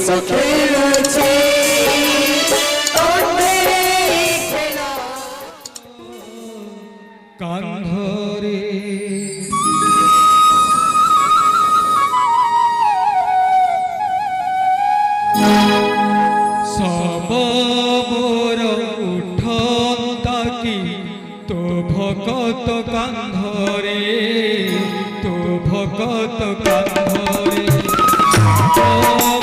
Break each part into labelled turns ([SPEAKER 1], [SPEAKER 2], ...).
[SPEAKER 1] খেলেছে
[SPEAKER 2] কান্ধরে সব মোর উঠন্তা কি তো ভকত কান্ধরে তো ভকত কান্ধরে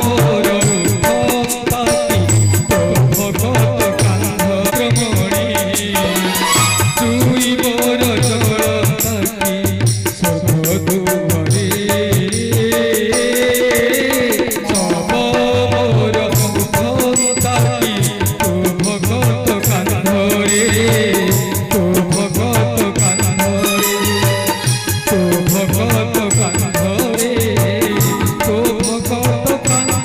[SPEAKER 2] মোর উঠন্তা কি তো ভকত কান্ধরমণি তুই মোর জড়তা কি সব দুয়ারে সব মোর উঠন্তা কি তো ভকত কান্ধরে তো ভকত কান্ধরে তো ভকত কান্ধরে তো ভকত কান্ধরে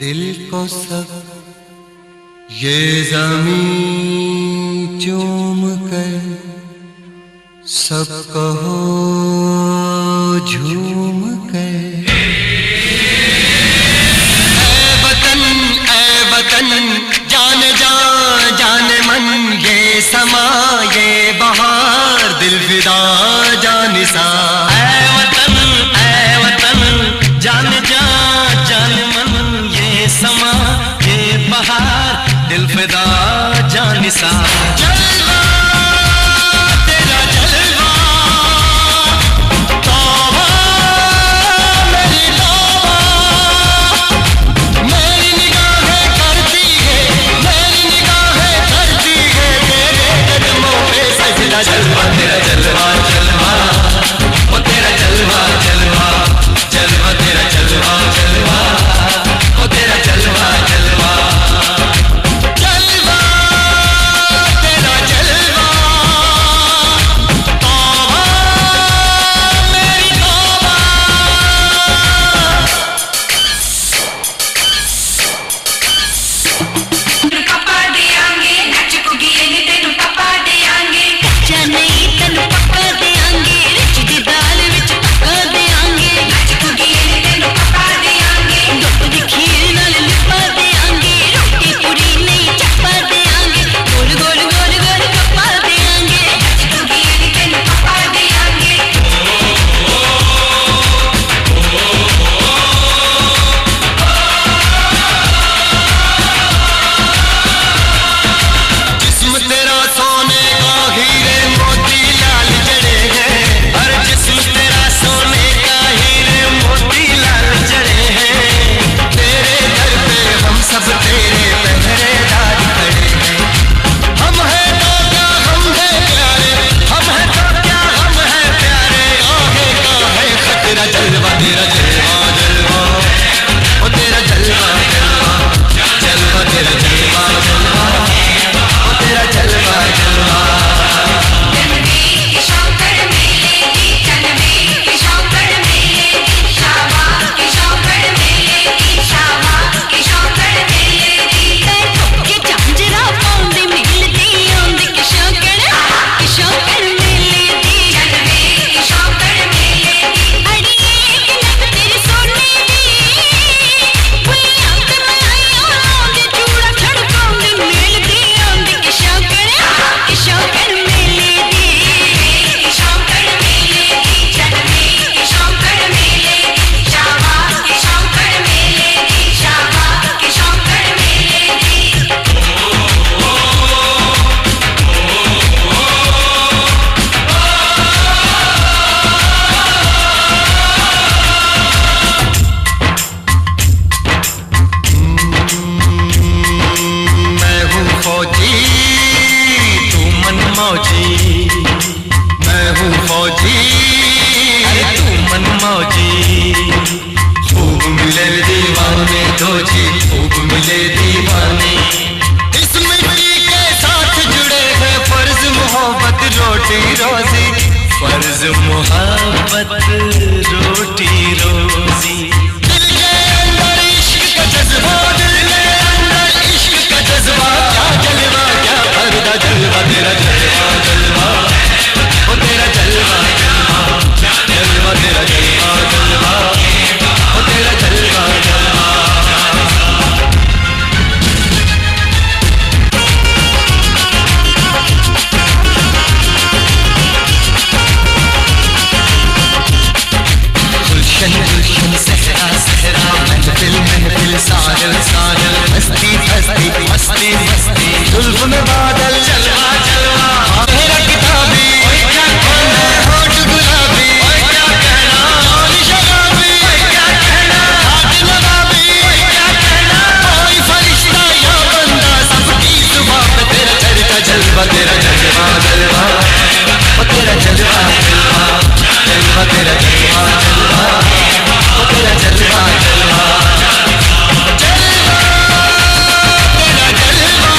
[SPEAKER 3] दिल को सब ये ज़मीं
[SPEAKER 1] चूम कर सब कहो झूम कर। ऐ वतन जान जा जान मन, ये समा ये बहार दिल फिदा जानिसा। ऐ वतन जान जा जान मन, ये समा ये बहार दिल फिदा जानिसा। जलवा तेरा जलवा, तौबा मेरी तौबा, मेरी निगाहें करती है, मेरी निगाहें करती है तेरे कदमों पे सजदा। जलवा तेरा जलवा जलवा, ओ तेरा जलवा जलवा, जलवा तेरा जलवा जलवा, ओ तेरा जलवा जलवा। फर्ज मोहब्बत रोटी रोजी। दिल के अंदर इश्क का जज्बा, दिल के अंदर इश्क का जज्बा, क्या जलवा क्या पर्दा जलवा तेरा जलवा जलवा, ओ तेरा जलवा जलवा, जलवा तेरा जलवा जलवा, ओ तेरा जलवा जलवा। गुलशन सहरा सहरा, महफिल महफिल साजल साजल, मस्ती मस्ती मस्ती मस्ती, जुल्फ में बादल जलवा जलवा। मेरा किताबी होठ गुलाबी, क्या कहना शराबी, क्या कहना हाथ नवाबी, क्या कहना कोई फरिश्ता या बंदा, सबकी जुबां पे तेरा चर्चा जलवा तेरा जलवा जलवा, ओ तेरा जलवा जलवा, जलवा तेरा जलवा जलवा, ओ तेरा जलवा जलवा, जलवा तेरा जलवा।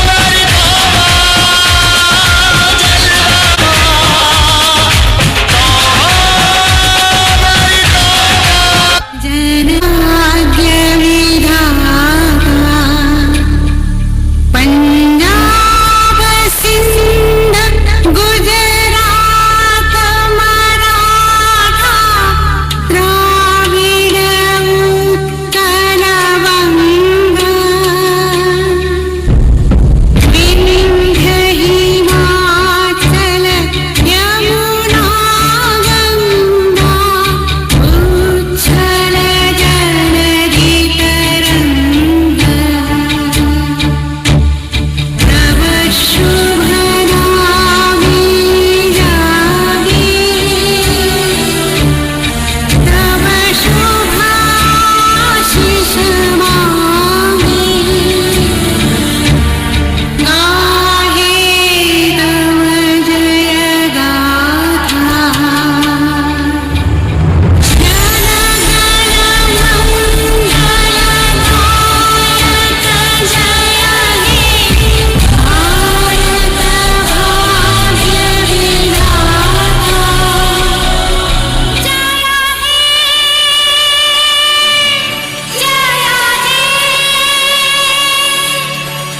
[SPEAKER 1] मेरी तौबा जलवा, मेरी तौबा।
[SPEAKER 3] जनाग्य विधाता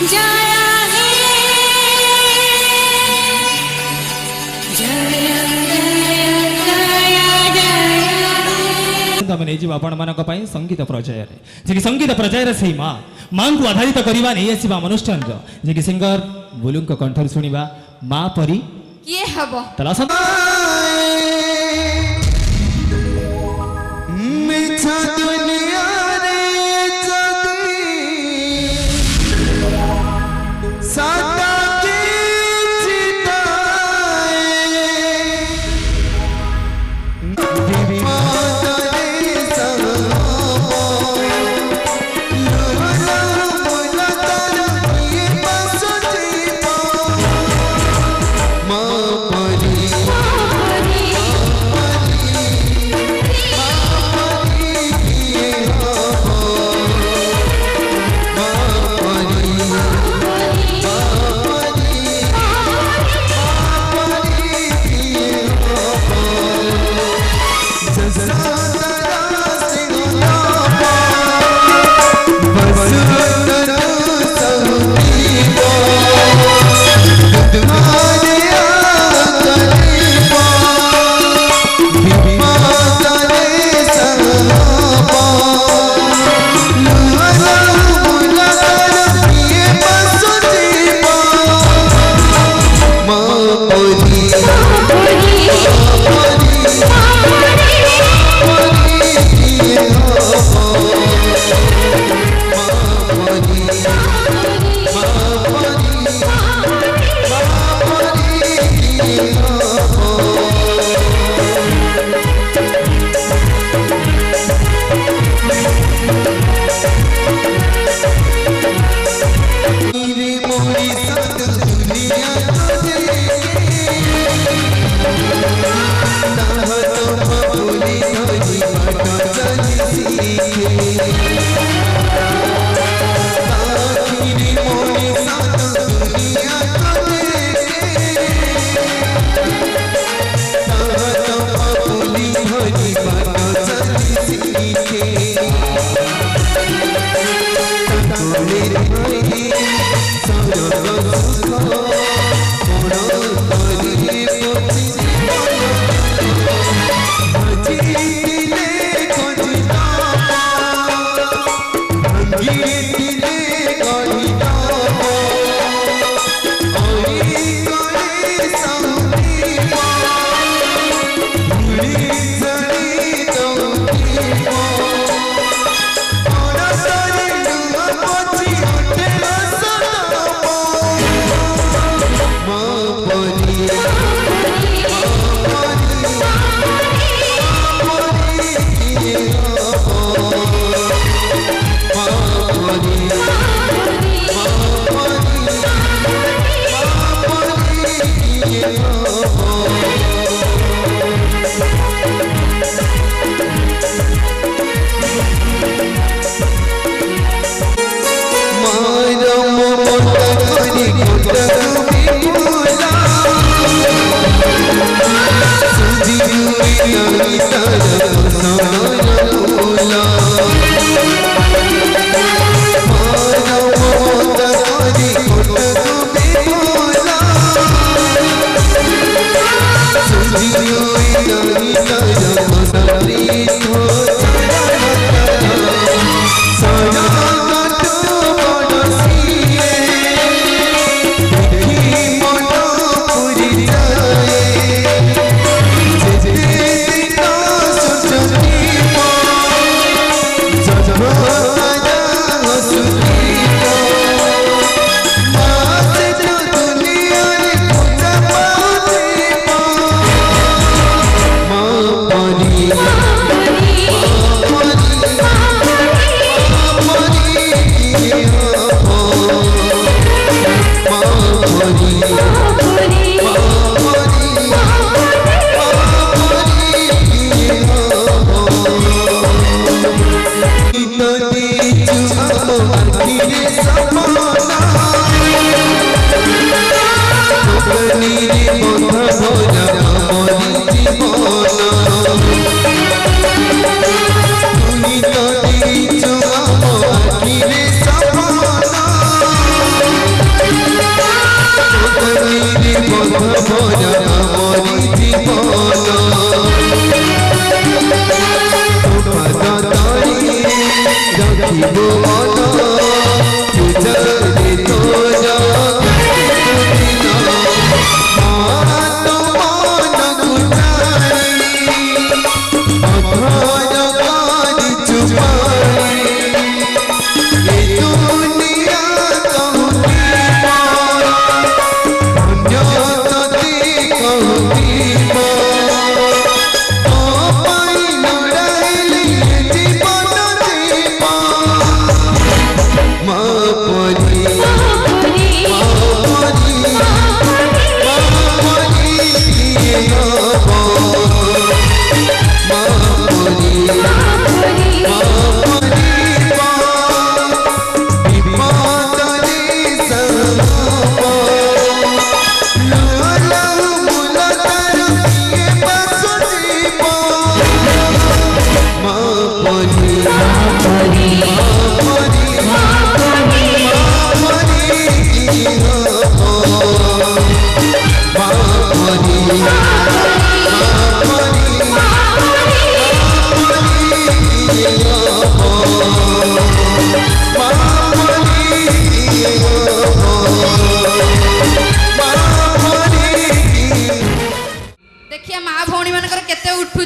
[SPEAKER 3] जाया है जया
[SPEAKER 2] आम नहीं आपण मान संगीत प्रचय जी संगीत प्रचय से माँ माँ को आधारित करवा नहीं आसवा अनुष्ठान जी कि सिंगर बुलू कंठर शुणा माँ परी
[SPEAKER 3] किए हब
[SPEAKER 2] तला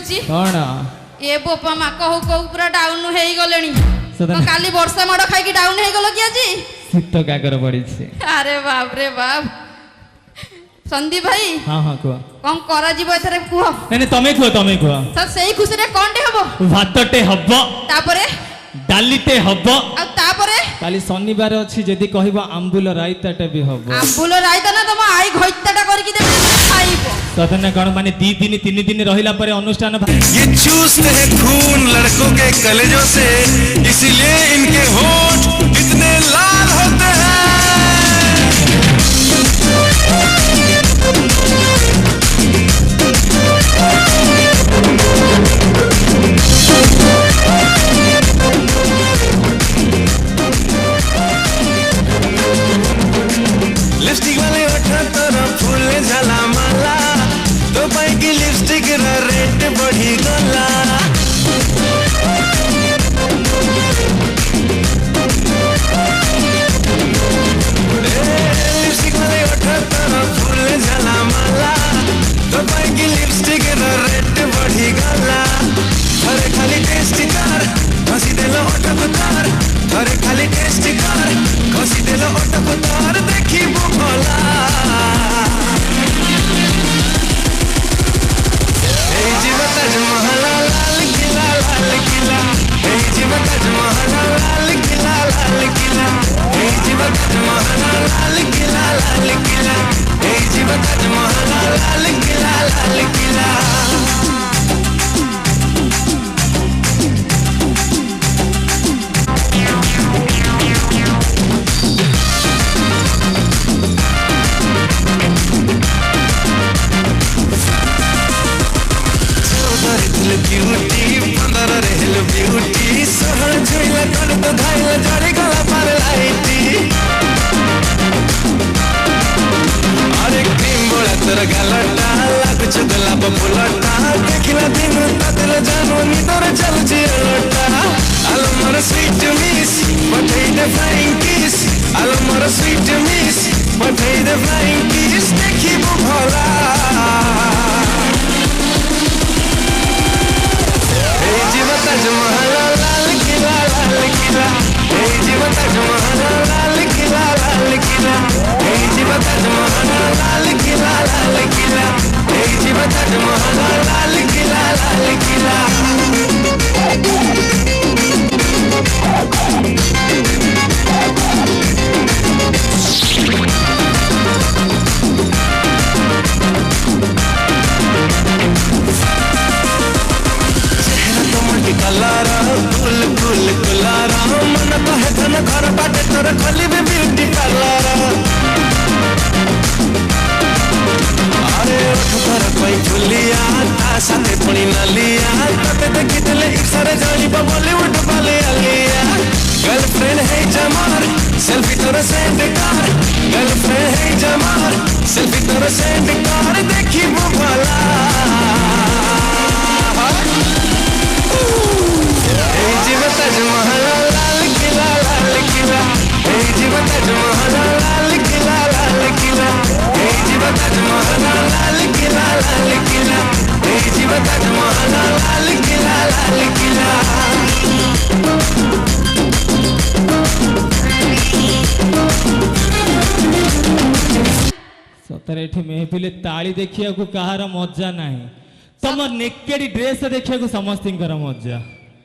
[SPEAKER 3] କହୁଛି
[SPEAKER 2] କଣ
[SPEAKER 3] ଏ ବୋପା ମା କହୁ କହୁ ପୁରା ଡାଉନ ହେଇଗଲେଣି।
[SPEAKER 2] ସଦନ।
[SPEAKER 3] କାଲି ବର୍ଷା ମାଡ଼ ଖାଇକି ଡାଉନ ହେଇଗଲ କି ଆଜି?
[SPEAKER 2] ଶୀତ କାକର ପଡିଛି।
[SPEAKER 3] ଆରେ ବାପ ରେ ବାପ। ସନ୍ଦୀପ ଭାଇ
[SPEAKER 2] ହଁ ହଁ କୁହ।
[SPEAKER 3] କଣ କରାଯିବ ଏଥରେ କୁହ?
[SPEAKER 2] ନାଇଁ ତମେ କୁହ ତମେ କୁହ।
[SPEAKER 3] ସାର୍ ସେଇ ଖୁସିରେ କଣଟେ ହବ?
[SPEAKER 2] ଭାତଟେ ହବ,
[SPEAKER 3] ତାପରେ
[SPEAKER 2] ଡାଲିଟେ ହବ,
[SPEAKER 3] ଆଉ ତାପରେ
[SPEAKER 2] କାଲି ଶନିବାର ଅଛି ଯଦି କହିବ ଆମ୍ବୁଲ ରାଇତାଟେ ବି ହବ।
[SPEAKER 3] ଆମ୍ବୁଲ ରାଇତା ନା ତମ ଆଈ ଘଇତାଟା କରିକି ଦେବେ ଖାଇବ।
[SPEAKER 2] ସଦନ କଣ ମାନେ 2 ଦିନ 3 ଦିନ ରହିଲା ପରେ ଅନୁଷ୍ଠାନ
[SPEAKER 1] ये चूसते हैं खून लड़कों के कलेजों से, इसीलिए इनके होंठ इतने लाल होते हैं। लिपस्टिक वाले ओठा तोरा फूल झाला माला, तो पाई की लिपस्टिक रा रेट बढ़ी गला। लिपस्टिक वाले ओठा तोरा फूल झाला माला, तो पाई की लिपस्टिक रा रेट बढ़ी गला। अरे खाली टेस्ट कर घसी देलो ओठा को तार, अरे खाली टेस्ट कर घसी देलो ओठा को तार, देखी भला এই জীবন তাজমহল লাল কিলা লাল কিলা, এই জীবন তাজমহল লাল কিলা লাল কিলা, এই জীবন তাজমহল লাল কিলা লাল কিলা, এই জীবন তাজমহল লাল কিলা লাল কিলা। ब्यूटी पंदर रहल ब्यूटी सहल झुइला कर तो धाइल जड़ी गला पर लाइटी। अरे क्रीम बोला तोर गलटा लागु छ गुलाब फुलटा, देखिला दिन ततल जानो नी तोर चल चिरलटा। आलो मोर स्वीट मिस पठै दे फ्लाइंग किस, आलो मोर स्वीट मिस पठै दे फ्लाइंग किस, देखी भला ताजमहल लाल किला लाल किला, এই জীবন তাজমহল লাল কিলা লাল কিলা, এই জীবন তাজমহল লাল কিলা লাল কিলা, এই জীবন তাজমহল লাল কিলা লাল কিলা। कलर फुल फुल कुलारा मन कहे धन घर बाटे तोर खोली भी ब्यूटी पार्लर। अरे ओठ पर कोई फुलिया ता साथे पुणी नलिया, तते देखी दिले इशारे जानिबो बॉलीवुड वाले आलिया। गर्लफ्रेंड है जमार सेल्फी तोर सेंड कर, गर्लफ्रेंड है जमार सेल्फी तोर सेंड कर, देखी भला এই জীবন তাজমহল লাল কিলা লাল কিলা, এই জীবন তাজমহল লাল কিলা লাল কিলা, এই জীবন তাজমহল লাল কিলা লাল কিলা, এই জীবন তাজমহল লাল কিলা লাল কিলা।
[SPEAKER 2] ସତରେ ଏଠି ମେହଫିଲ ତାଳି ଦେଖିବାକୁ କାହାର ମଜା ନାହିଁ, ତମ ନେକେଡି ଡ୍ରେସ ଦେଖିବାକୁ ସମସ୍ତଙ୍କର ମଜା।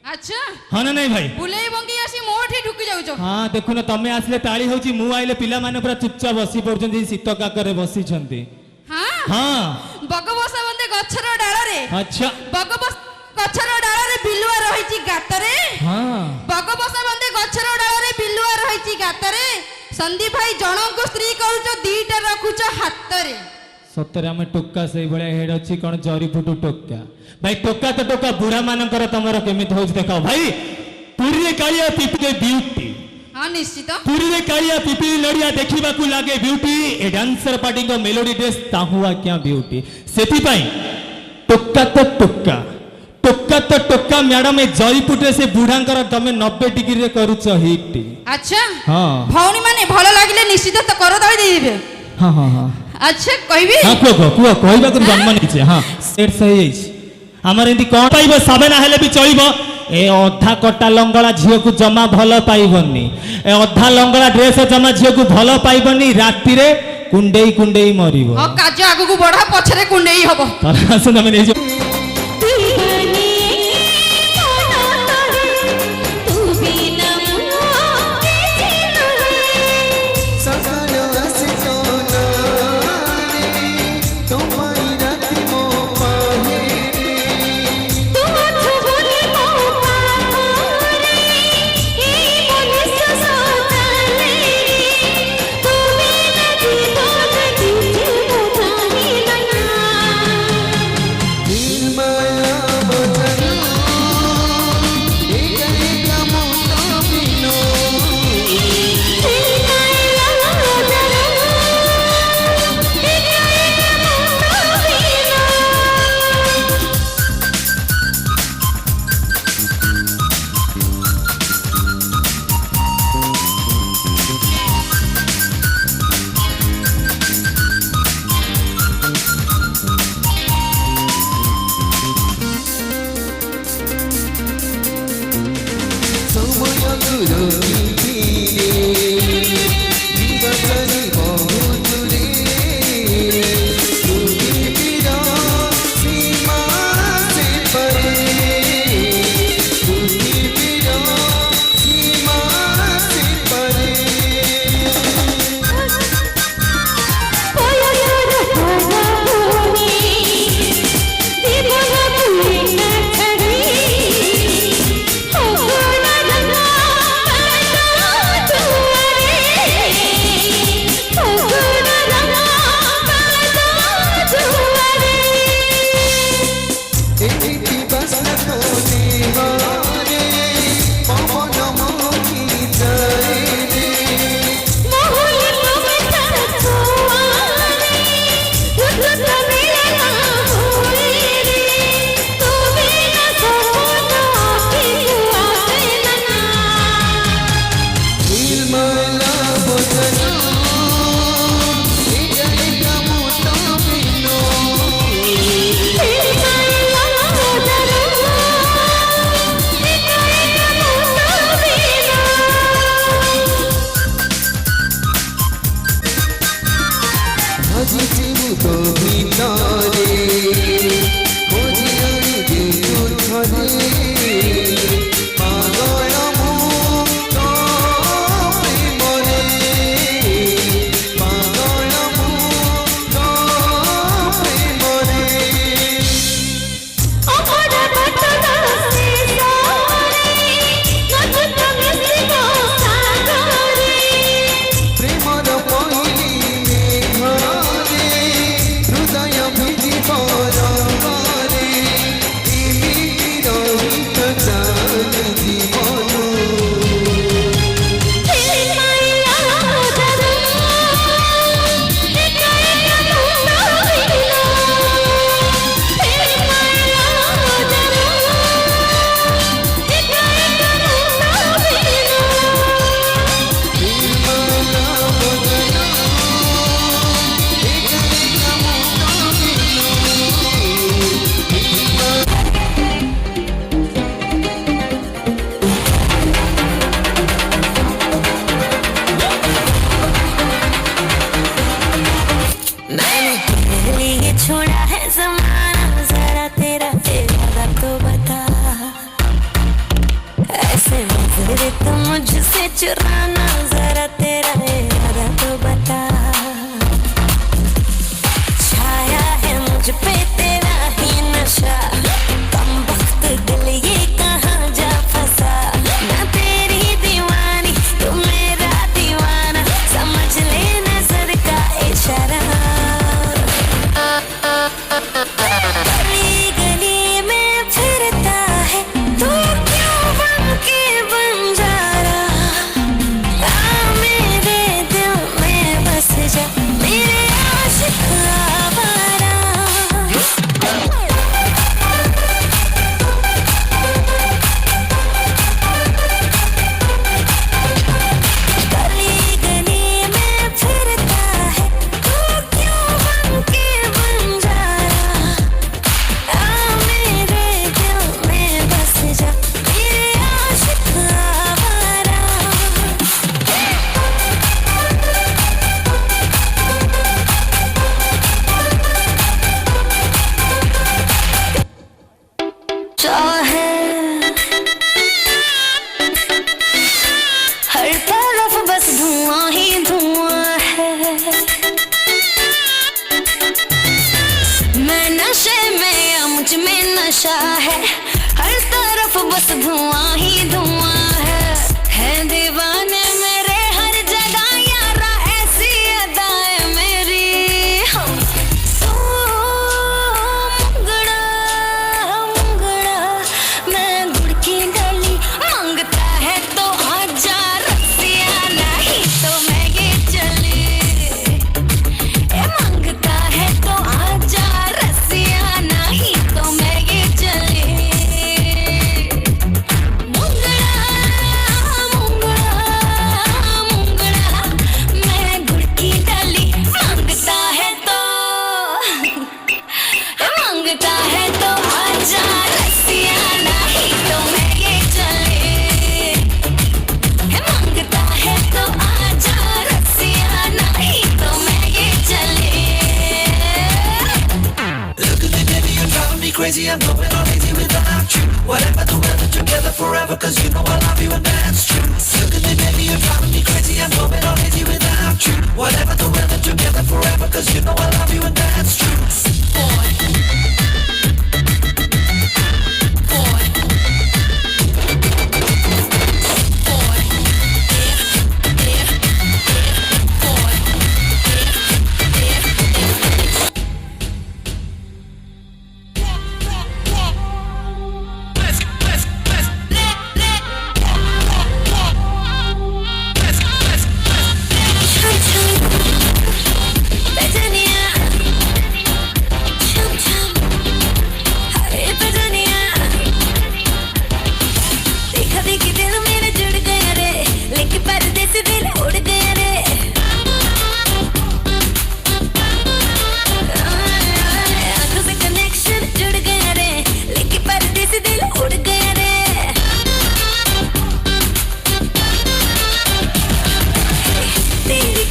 [SPEAKER 3] ଆଚ୍ଛା
[SPEAKER 2] ହଁ ନା ନାଇଁ ଭାଇ?
[SPEAKER 3] ବୁଲେଇ ବଙ୍ଗି ଆସି ମୋଠି ଢୁକି ଯାଉଛ।
[SPEAKER 2] ହଁ ଦେଖୁନ ତମେ ଆସିଲେ ତାଳି ହଉଛି, ମୁଁ ଆଇଲେ ପିଲାମାନେ ପୁରା ଚୁପଚାପ ବସି ପଡୁଛନ୍ତି, ଶୀତ କାକରେ ବସିଛନ୍ତି।
[SPEAKER 3] ହଁ
[SPEAKER 2] ହଁ
[SPEAKER 3] ବଗବସା ବନ୍ଦେ ଗଛର ଡାଳରେ,
[SPEAKER 2] ଆଚ୍ଛା
[SPEAKER 3] ଗଛର ଡାଳରେ ବିଲୁଆ ରହିଛି ଗାତରେ,
[SPEAKER 2] ହଁ
[SPEAKER 3] ବଗବସା ବନ୍ଦେ ଗଛର ଡାଳରେ ବିଲୁଆ ରହିଛି ଗାତରେ। ସନ୍ଦୀପ ଭାଇ ଜଣଙ୍କୁ ସ୍ତ୍ରୀ କରୁଛ, ଦିଟା ରଖୁଛ ହାତରେ।
[SPEAKER 2] ସତରେ ଆମେ ଟୋକା ସେଇଭଳିଆ ହେଡ ଅଛି କଣ ଜରିଫୁଟୁ ଟୋକା। ଭାଇ ଟୋକା ତ ଟୋକା, ବୁଢା ମାନଙ୍କର ତମର କେମିତି ହଉଛି ଦେଖ ଭାଇ। ପୁରୀରେ କାଳିଆ ପିପିରେ ବିୟୁଟି,
[SPEAKER 3] ହଁ ନିଶ୍ଚିତ
[SPEAKER 2] ପୁରୀରେ କାଳିଆ ପିପିଲି ଲଢିଆ ଦେଖିବାକୁ ଲାଗେ ବିୟୁଟି, ଏ ଡାନ୍ସର ପାର୍ଟିଙ୍କ ମେଲୋଡି ଡ୍ରେସ୍ ତାହୁ ଆଜ୍ଞା ବିୟୁଟି। ସେଥିପାଇଁ ଟୋକା ତ ଟୋକା, ଟୋକା ତ ଟୋକା ମ୍ୟାଡମ, ଏ ଜରିପୁଟରେ ସେ ବୁଢାଙ୍କର ତମେ 90 ଡିଗ୍ରୀରେ କରୁଛ ହିଟ୍।
[SPEAKER 3] ଆଚ୍ଛା
[SPEAKER 2] ହଁ
[SPEAKER 3] ଭଉଣୀ ମାନେ ଭଲ ଲାଗିଲେ ନିଶ୍ଚିତ ତ କରତାଳି ଦେଇଦେବେ।
[SPEAKER 2] ହଁ ହଁ ହଁ
[SPEAKER 3] ଆଚ୍ଛା କହିବି?
[SPEAKER 2] ହଁ କୁହ କୁହ କୁହ, କହିବାକୁ ଜନ୍ମ ନେଇଛେ। ହଁ ସେଟ୍ ହେଇଯାଇଛି। आमर एमती कौन पाइब साबेना हेले भी चलिब ए अधा कटा लंगड़ा झील को जमा भल पाइबनी ए अधा लंगड़ा ड्रेस जमा झील को भल पाइबनी राति रे कुंडेई कुंडेई मरिब
[SPEAKER 3] हाँ काज आगु को बढ़ा पछरे कुंडेई हबो
[SPEAKER 2] आसन तमे नहीं
[SPEAKER 4] चुराना जरा तेरा इरादा तो बता छाया है मुझ पे तेरा ही नशा कम वक्त दिल ये कहाँ जा फंसा मैं तेरी दीवानी तू मेरा दीवाना समझ ले नजर का इशारा गली गली में फिरता है तू क्यों बन के बन जा रहा नशा है, हर तरफ बस धुआं ही धुआं है दीवाने मेरे हर जगह यारा ऐसी अदाएं मेरी। ओ मुंगड़ा मुंगड़ा मैं गुड़ की गली, मांगता है तो आजा रसिया, नहीं तो मैं ये चली। ए मांगता है तो आजा रसिया, नहीं तो मैं ये चली। मुंगड़ा मुंगड़ा मैं गुड़ की डाली, मांगता है तो आजा रसिया, नहीं तो मैं ये चली। मांगता है तो आजा रसिया, नहीं तो मैं ये चली।
[SPEAKER 1] Look at me, baby, you're driving me crazy. I'm going on easy without you. Whatever the weather, together forever, cause you know I love you and that's true. Look at me, baby, you're driving me crazy. I'm going on easy without you. Whatever the weather, together forever, cause you know I love you and that's true.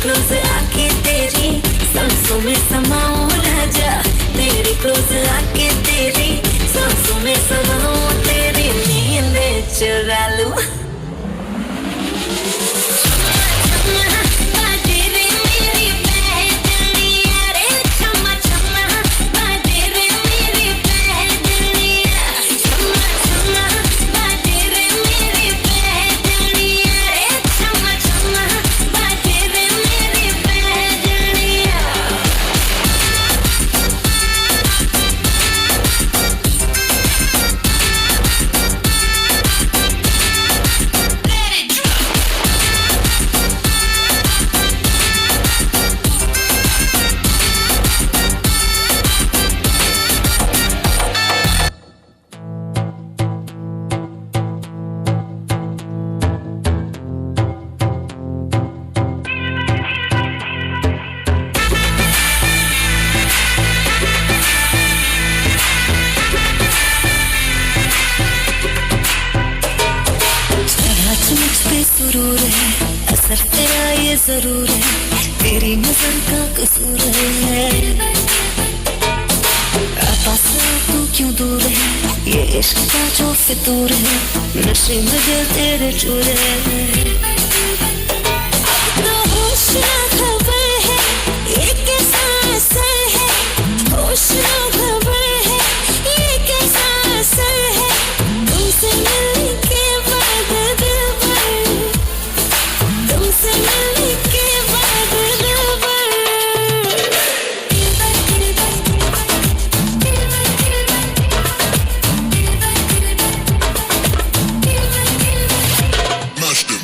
[SPEAKER 4] Close आके तेरी सांसों में समाऊं राजा, तेरी close आके तेरी सांसों में समाऊं, तेरी नींद चुरा लूं। सुरूर है, असर तेरा ये जरूर है, तेरी नजर का कसूर है। पास तू क्यों दूर है, ये इश्क का जो फितूर है, नशे में दिल तेरे चूर है। अब तो होश ना खबर है, ये कैसा असर है, होश ना खबर है, ये कैसा असर है, तुमसे मिलने के बाद दिल भर, तुमसे मिलने के बाद दिल भर।
[SPEAKER 1] Mash them.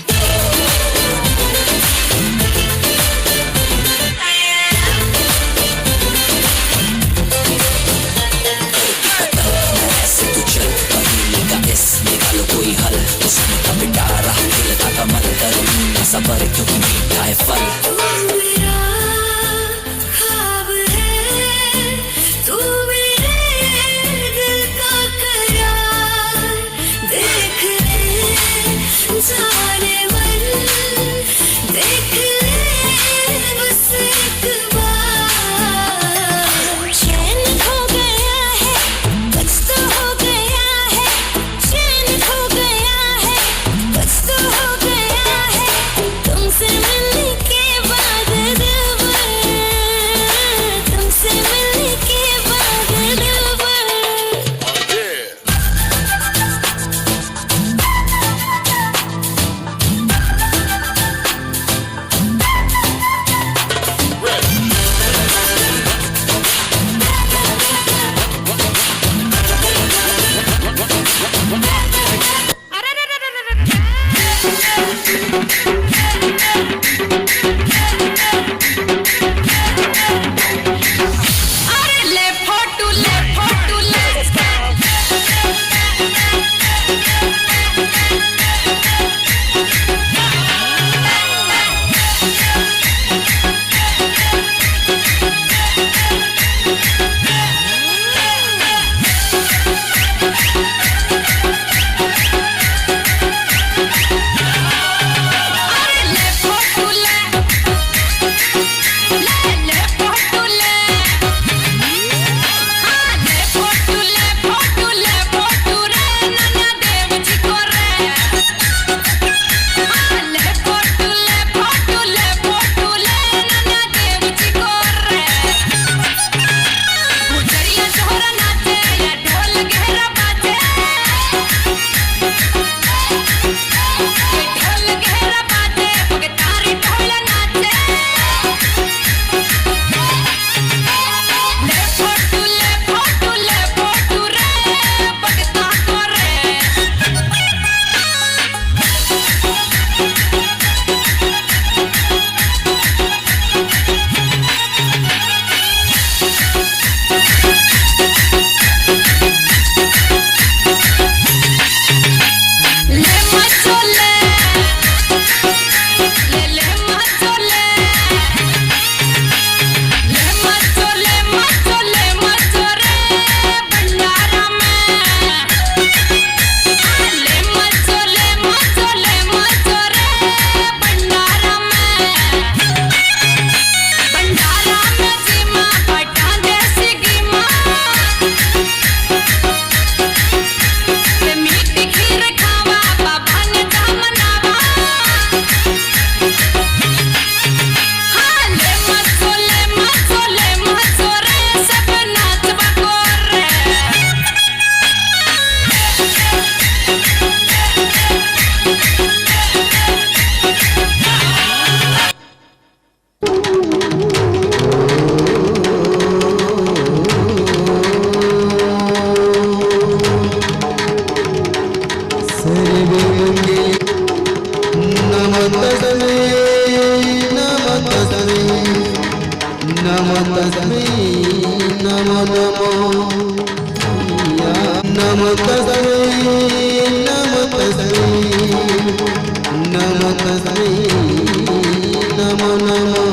[SPEAKER 5] नमो नमो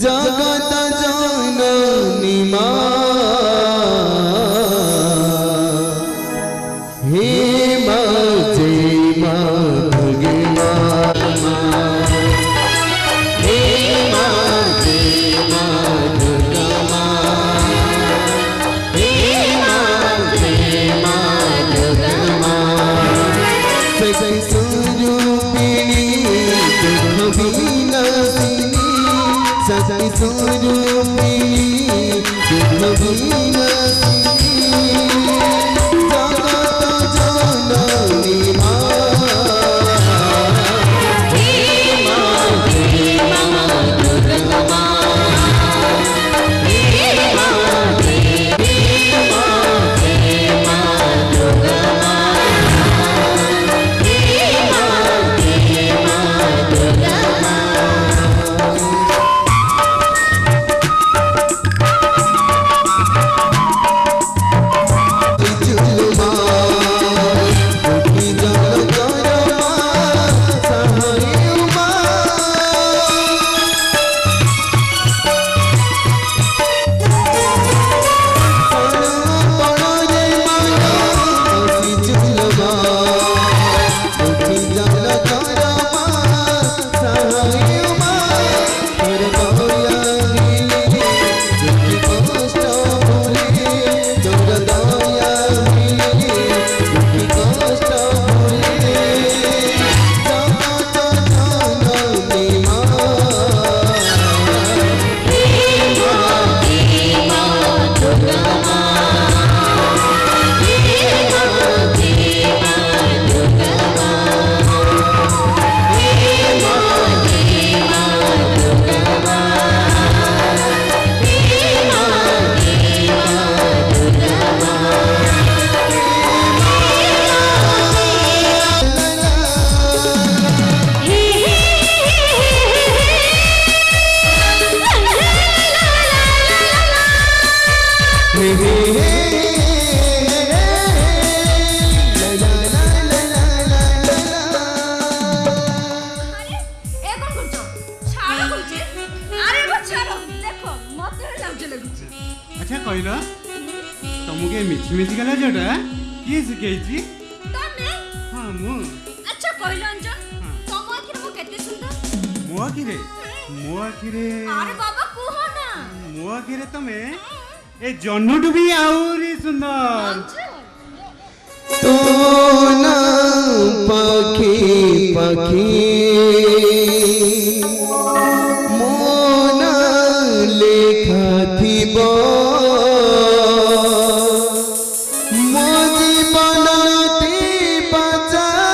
[SPEAKER 5] जगत जननी हे माँ जय माँ भगे हे माँ जय माँ दुर्गा हे माँ जय माँ दुर्गा सगै स्वरूपिणी दुख विनाशिनी सगै स्वरूपिणी दुख विनाशिनी जगत जननी
[SPEAKER 6] अच्छा कहल तुमको मिछि मिछि गला जोटा किए शिखेछि
[SPEAKER 3] तने
[SPEAKER 6] हाँ मु
[SPEAKER 3] अच्छा कहल अंजन तुम आखिर मु केते सुंदर
[SPEAKER 6] मो आखिरे
[SPEAKER 3] अरे बाबा कुहो ना
[SPEAKER 6] मो आखिरे तमे ए जन्नटू भी आउरी सुंदर
[SPEAKER 5] तो ना पखी पखी मोना लेखा थीबो मो जीवन ती बचाए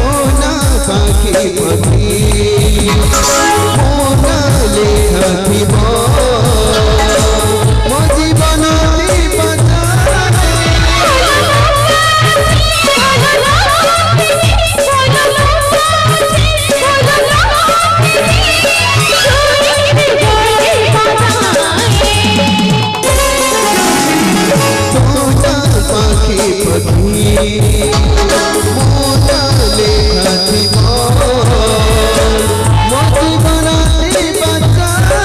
[SPEAKER 5] मोना पखी पखी मोना लेखा थीबो मो जीवन ती बचाए पाखी पखी मोना लेखा थीबो मो जीवन ती बचाए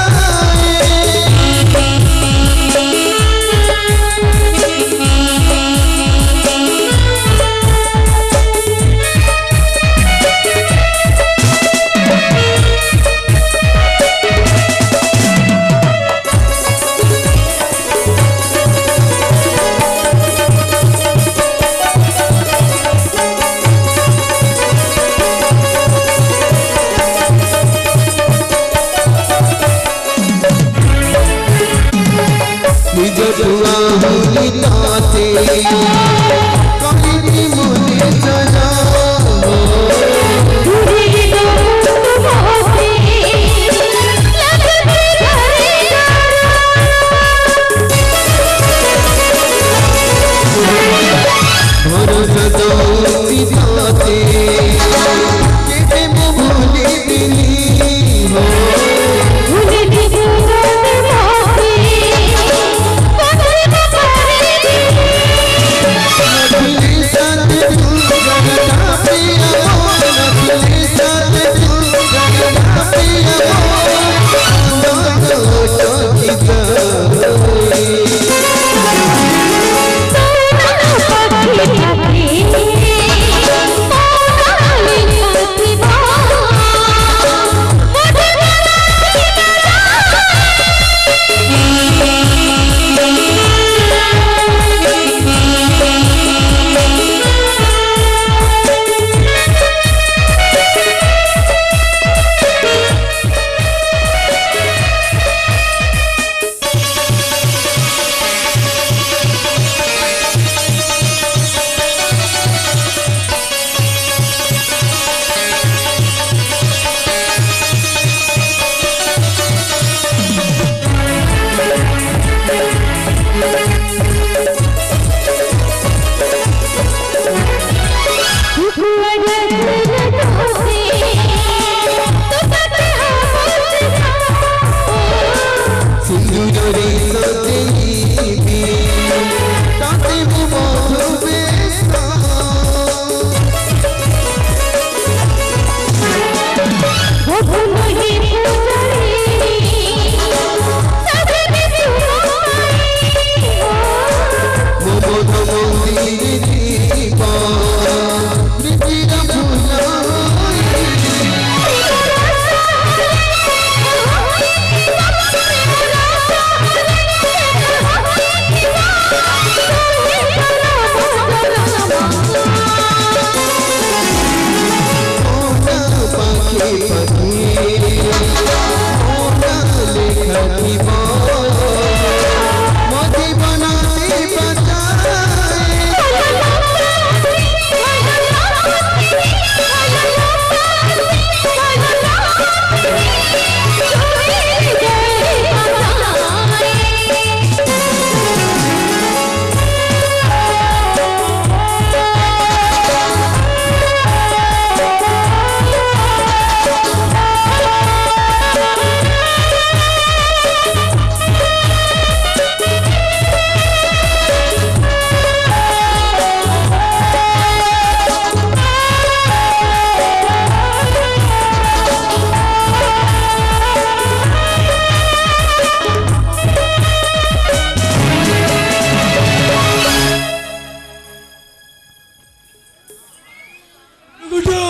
[SPEAKER 2] गुटो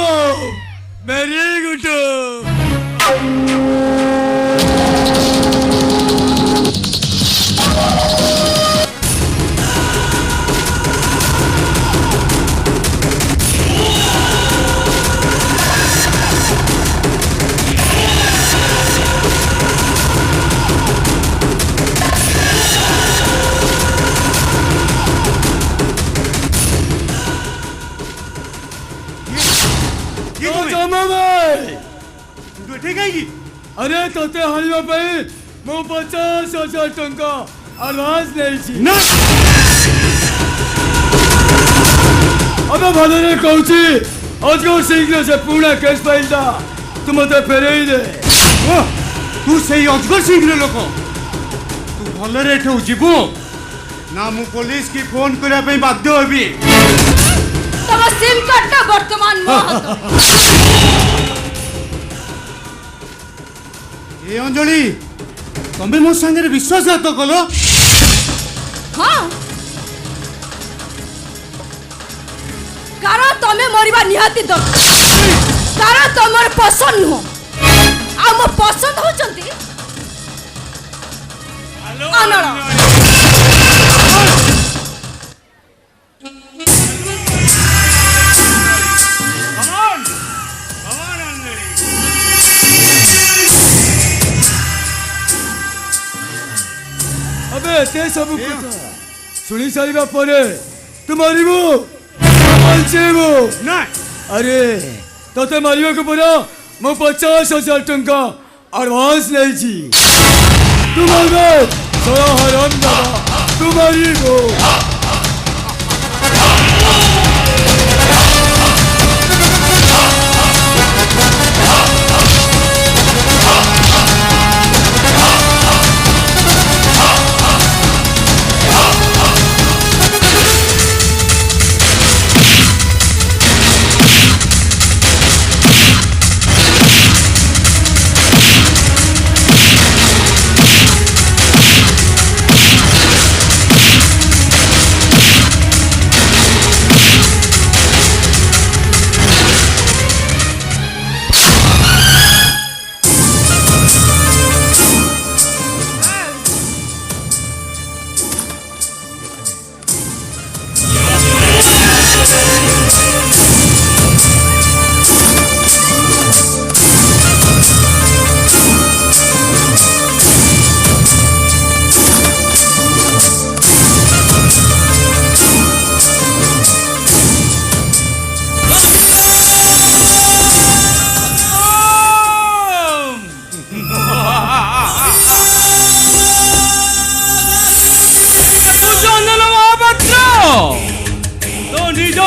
[SPEAKER 2] वेरी गुटो अरे तोते हारिबा पई मो 50,000 टंका एडवांस नेछि ना अबे भलरे कहूची अजो शीघ्र से पूरा केस पाइदा तू मते फेरेई दे
[SPEAKER 6] तू सही अजगर सिंह लोक तू भलरे एठू जीवु ना मु पुलिस की फोन करिया पई बाध्य होबी
[SPEAKER 3] तब सिम कार्ड वर्तमान मो हाथ
[SPEAKER 6] ए अंजलि तमे मो संगे विश्वासघात कलो
[SPEAKER 3] हाँ कारण तमे मरिबा निहाती दरकार कारण तमर पसंद नुह आ मो पसंद होचंती अनड़
[SPEAKER 2] अबे ते सब कथा सुनी सारिबा परे तू मारिबो बंचेबो
[SPEAKER 6] ना
[SPEAKER 2] अरे तोते मारिबा को परा मो 50,000 टंका एडवांस नेछि तू मारबे सारा हराम दादा तू मारिबो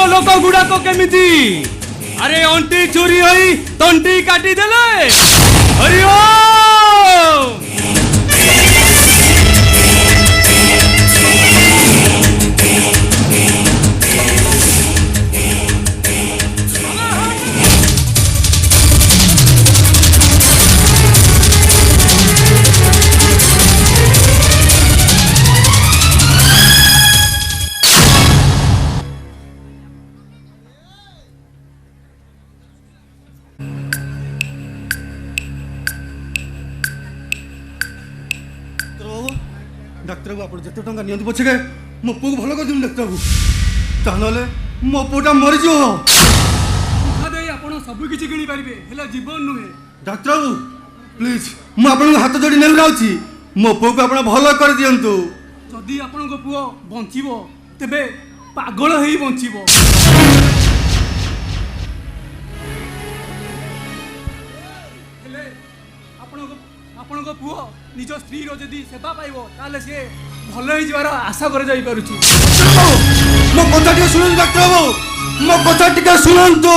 [SPEAKER 2] लोक गुड़ाक केमिति अरे अंटी चोरी होई तंटी काटी देले हरि ओम
[SPEAKER 6] डाक्टर बाबू आप जिते टंका नियंतु पछे मो पु को भलो कर दिम डाक्टर बाबू तानले मो पुटा मरि जो
[SPEAKER 2] देई आपण सब किछि किनि परिबे हेला जीवन नुहे
[SPEAKER 6] डाक्टर बाबू प्लीज मु आपन हाथ जोड़ी नेल राउची मो पु को आपण भलो कर दियंतु
[SPEAKER 2] जदि आपण को पुओ बंचिबो तेबे पागल हेई बंचिबो हेले आपण को पुओ निज स्त्री रो जदि सेवा पाइबो ताले से भलो हेई जवार आशा कर जाई पारुची
[SPEAKER 6] मो कथा टिके सुनन डाक्टर बाबू मो कथा टिके सुनंतु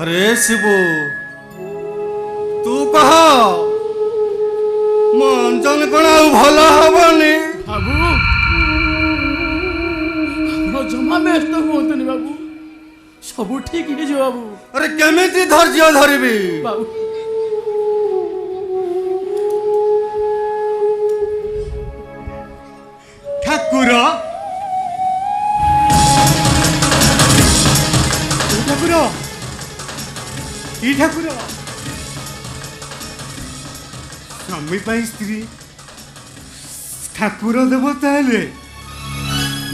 [SPEAKER 6] अरे शिबू तू कह मो अंजन कोन भलो हबनी
[SPEAKER 2] बाबू जमा व्यस्त हुअतनी बाबू सब ठीक है जो बाबू
[SPEAKER 6] अरे केमिति धैर्य धरिबी
[SPEAKER 2] बाबू
[SPEAKER 6] स्वामी पाई स्त्री ठाकुर देव ताले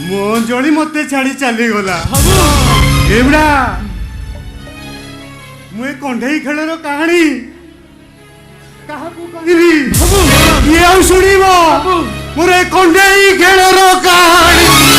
[SPEAKER 6] मो अंजलि मते छाड़ी चली गला एबड़ा मुए कंढई खेलर कहानी काहाकू कहबी ये आउ सुनिबो मोरे कंढई खेलर कहानी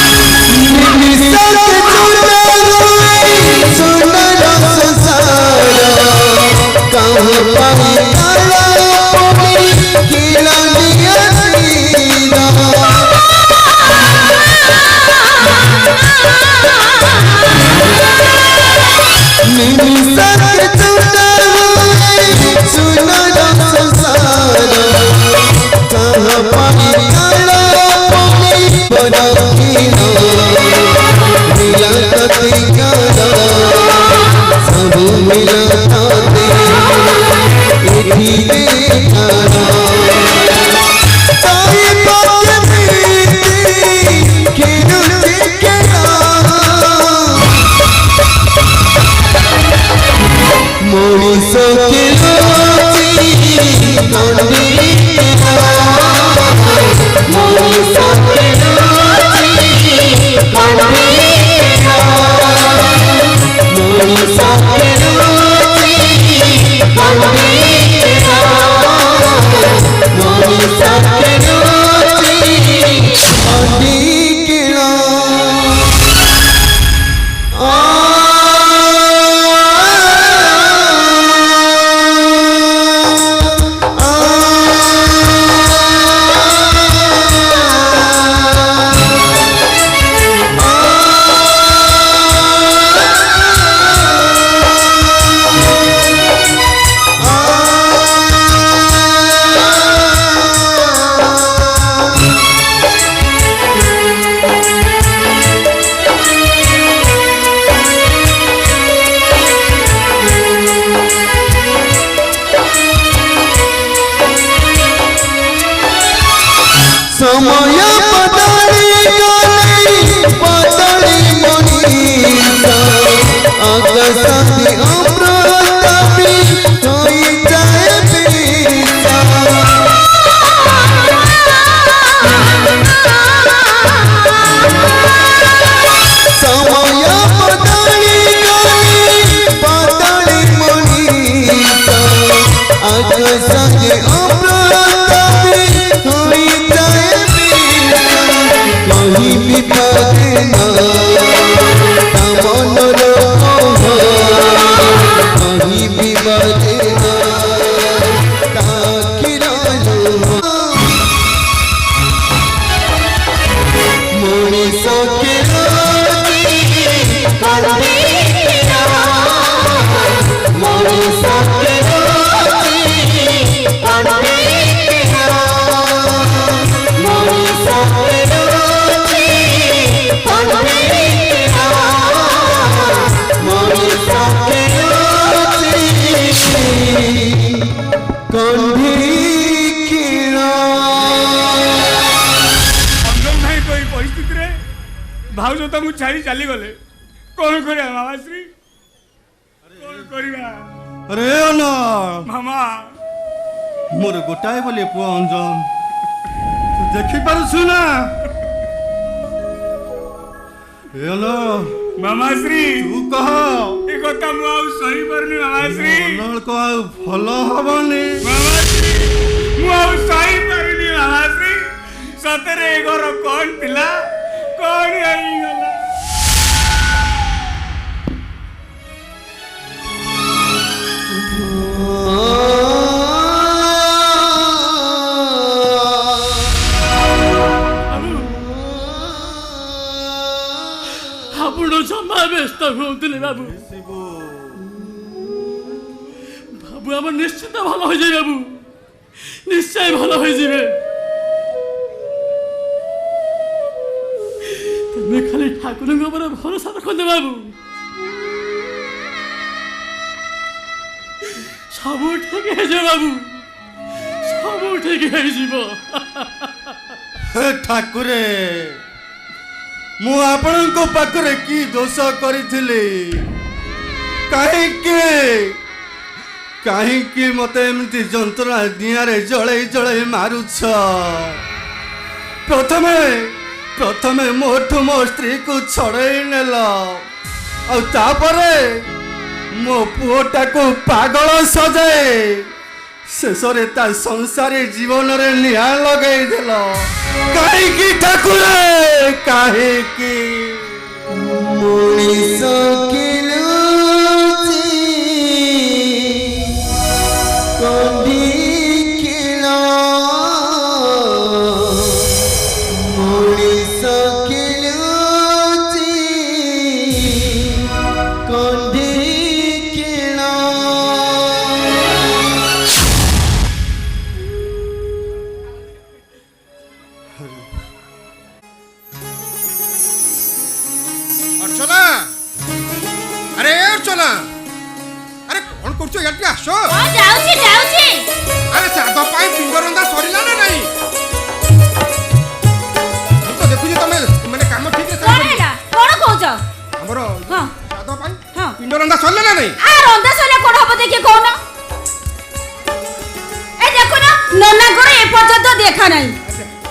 [SPEAKER 5] समय बदली गई बदली मनीषा अगसती अमृत भी होई जाए बीता समय बदली गई बदली मनीषा अगसती अमृत भी होई जाए कहीं भी पाना तमन कहीं भी बजना ताकि मनीष के
[SPEAKER 6] भाउज तुमको छाड़ी चली गले कौन करिया मामाश्री कौन करिया
[SPEAKER 7] अरे अना
[SPEAKER 6] मामा
[SPEAKER 7] मोर गोटाए बोले पुआ अंजन तू देखि पारुछु ना ए अना
[SPEAKER 6] मामाश्री
[SPEAKER 7] तू कह
[SPEAKER 6] ए कथा मु आउ सही परनी मामाश्री
[SPEAKER 7] मनल को आउ भलो हबनी
[SPEAKER 6] मामाश्री मु आउ सही परनी मामाश्री सतरे घर कौन पिला कौन आई गला
[SPEAKER 8] ଆପଣ ଜମା ବ୍ୟସ୍ତ ହୁଅନ୍ତୁନି ବାବୁ ବାବୁ ଆମର ନିଶ୍ଚିତ ଭଲ ହୋଇଯିବେ ବାବୁ ନିଶ୍ଚୟ ଭଲ ହୋଇଯିବେ তুমি খালি ঠাকুরଙ୍କ উপরে ভরসা রখନ୍ତୁ বাবু ସବୁ ଠିକ ହେଇଯିବ ବାବୁ ସବୁ ଠିକ ହେଇଯିବ
[SPEAKER 7] हे ठाकुरे मु आपणको पाखरे की दोष करिथिली काहे के କାହିଁକି ମତେ ଏମିତି ଯନ୍ତ୍ରଣା ନିଆଁରେ ଜଳେଇ ଜଳେଇ ମାରୁଛ? ପ୍ରଥମେ ମୋଠୁ ମୋ ସ୍ତ୍ରୀକୁ ଛଡ଼େଇ ନେଲ, ଆଉ ତାପରେ ମୋ ପୁଅଟାକୁ ପାଗଳ ସଜାଏ ଶେଷରେ ତା ସଂସାରୀ ଜୀବନରେ ନିଆଁ ଲଗେଇ ଦେଲ। କାହିଁକି ଠାକୁର, କାହିଁକି?
[SPEAKER 5] ମଣିଷ କିଣୁଛି କଣ୍ଡି କିଣ, ମଣିଷ କିଣୁଛି କଣ୍ଡି କିଣ।
[SPEAKER 9] अर्चना, अरे अर्चना, अरे कौन करछो यार के आसो?
[SPEAKER 4] जाऊची
[SPEAKER 9] अरे सादा पाई पिंड रंदा सरिला ना नहीं? हम तो देखु जे तमे माने काम ठीक से
[SPEAKER 4] कौन हैला कौन कहउछ?
[SPEAKER 9] हमरो
[SPEAKER 4] हां
[SPEAKER 9] सादा पाई
[SPEAKER 4] हां
[SPEAKER 9] पिंड रंदा सरिला ना नहीं?
[SPEAKER 4] आ रंदा सले कोन हबो देखि कोन? ए देखो ना नन्ना गोरे ए पर्यंत देखा नहीं।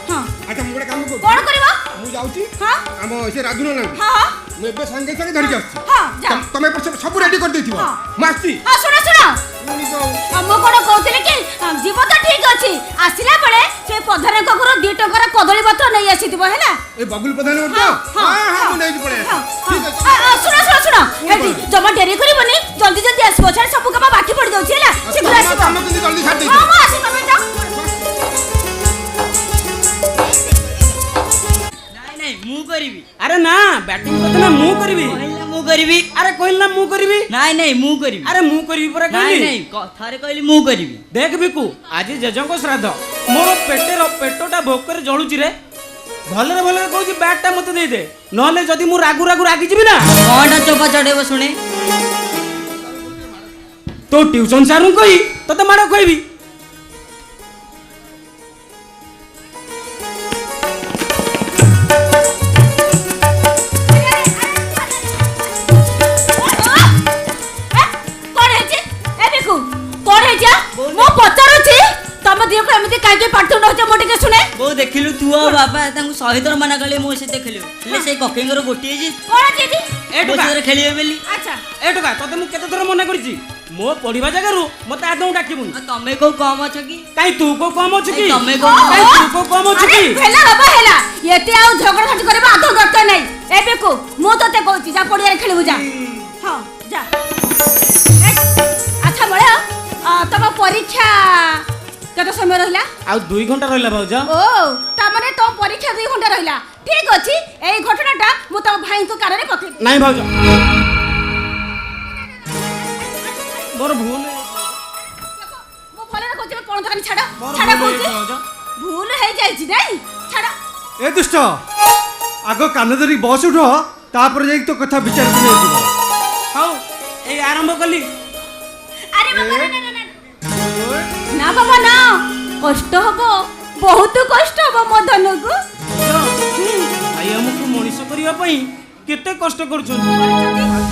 [SPEAKER 4] हां
[SPEAKER 9] अच्छा मुगडे काम को
[SPEAKER 4] कोन करबो?
[SPEAKER 9] मु जाउची
[SPEAKER 4] हां
[SPEAKER 9] हम से राधुना ना
[SPEAKER 4] हां
[SPEAKER 9] मु एबे संगे संगे धरि जाउची।
[SPEAKER 4] हां जा
[SPEAKER 9] तमे सब रेडी कर देथिबो।
[SPEAKER 4] हाँ।
[SPEAKER 9] मास्ती
[SPEAKER 4] हां सुनो
[SPEAKER 9] पुनी जाऊ
[SPEAKER 4] हम कोन कहउतले कि जीव तो ठीक अछि आसिला बेले से प्रधान को घर 2 टकर कदली पत्र नै आसीतबो हैला।
[SPEAKER 9] ए बगुल प्रधान को
[SPEAKER 4] हाँ,
[SPEAKER 9] हां
[SPEAKER 4] हाँ,
[SPEAKER 9] हां मु
[SPEAKER 4] हाँ,
[SPEAKER 9] नै पड़े
[SPEAKER 4] हाँ,
[SPEAKER 9] ठीक है
[SPEAKER 4] सुनो एटी जमा डेरी करबनी जल्दी जल्दी आसबो छाड़ सब काम बाकी पड़ जाउछि हैला शीघ्र आसबो।
[SPEAKER 9] काम जल्दी जल्दी छाड़ दे।
[SPEAKER 4] हां आसी तमे जाओ।
[SPEAKER 10] नहीं मु करीबी।
[SPEAKER 8] अरे ना बैटिंग करते ना मु करबी।
[SPEAKER 10] कहला मु करीबी।
[SPEAKER 8] अरे कहल ना मु करबी।
[SPEAKER 10] नहीं मु करीबी।
[SPEAKER 8] अरे मु करबी परा
[SPEAKER 10] नहीं
[SPEAKER 8] कहली।
[SPEAKER 10] नहीं थारे कहली मु करीबी।
[SPEAKER 8] देख बिकु आज जजंको श्राद्ध मोर पेटटा भोकर जळुची रे। भलरे भलरे कहूची बैटटा मते दे दे नहले जदी मु रागु रागी जिबी ना
[SPEAKER 10] कोनटा चोपा चढ़ेबो सुने।
[SPEAKER 8] तो ट्यूशन सारू कही तते मारो कहबी।
[SPEAKER 4] कोन हेछि ए देखु कोन हेछि मो पचारुछि तम दियो को एमिति काई के पाठु न छ मोटे के सुने।
[SPEAKER 10] बो देखिलु तू आ बाबा तांको सहितर मना कले मो से देखिलु ले से ककेंगर गोटिए जी
[SPEAKER 4] कोन हेछि
[SPEAKER 8] ए टोका
[SPEAKER 10] बसरे खेलिए बेली।
[SPEAKER 4] अच्छा
[SPEAKER 8] ए टोका तते मु केते थर मना करछि मो पढिबा जगह रु मते आदौ डाकिबुन।
[SPEAKER 10] तमे को कम छ की
[SPEAKER 8] काई तू को कम छ की
[SPEAKER 10] तमे को
[SPEAKER 8] काई तू को कम छ
[SPEAKER 4] अरे
[SPEAKER 8] की।
[SPEAKER 4] भेला बाबा हेला एते आउ झगड़ खाटी करबा आधो दरकार नै। ए बेकु मो तते कहउछि जा पडिया खेलिबु जा। हां जा अच्छा बड़ा तम परीक्षा केते समय रहला?
[SPEAKER 8] आ 2 घंटा रहला भाउजा।
[SPEAKER 4] ओ ता माने तो परीक्षा 2 घंटा रहला। ठीक अछि एई घटनाटा मु तम भाई को कारण पके
[SPEAKER 8] नहीं भाउजा मोर भूल
[SPEAKER 4] मो भले रे कहछि कोन दकान छाड़
[SPEAKER 8] मोर
[SPEAKER 4] छाड़
[SPEAKER 8] भूल
[SPEAKER 4] कहछि
[SPEAKER 8] भाउजा।
[SPEAKER 4] भूल हे जाइछि नै छाड़।
[SPEAKER 6] ए दुष्ट आग कान धरी बस उठ तापर जाई तो कथा विचार कर जीव।
[SPEAKER 8] हाउ ए आरंभ कली।
[SPEAKER 4] अरे बाबा ना बाबा ना कष्ट हबो बहुत कष्ट हबो मदन को।
[SPEAKER 8] भाई हमको मनीष करिया पई केते कष्ट करछन।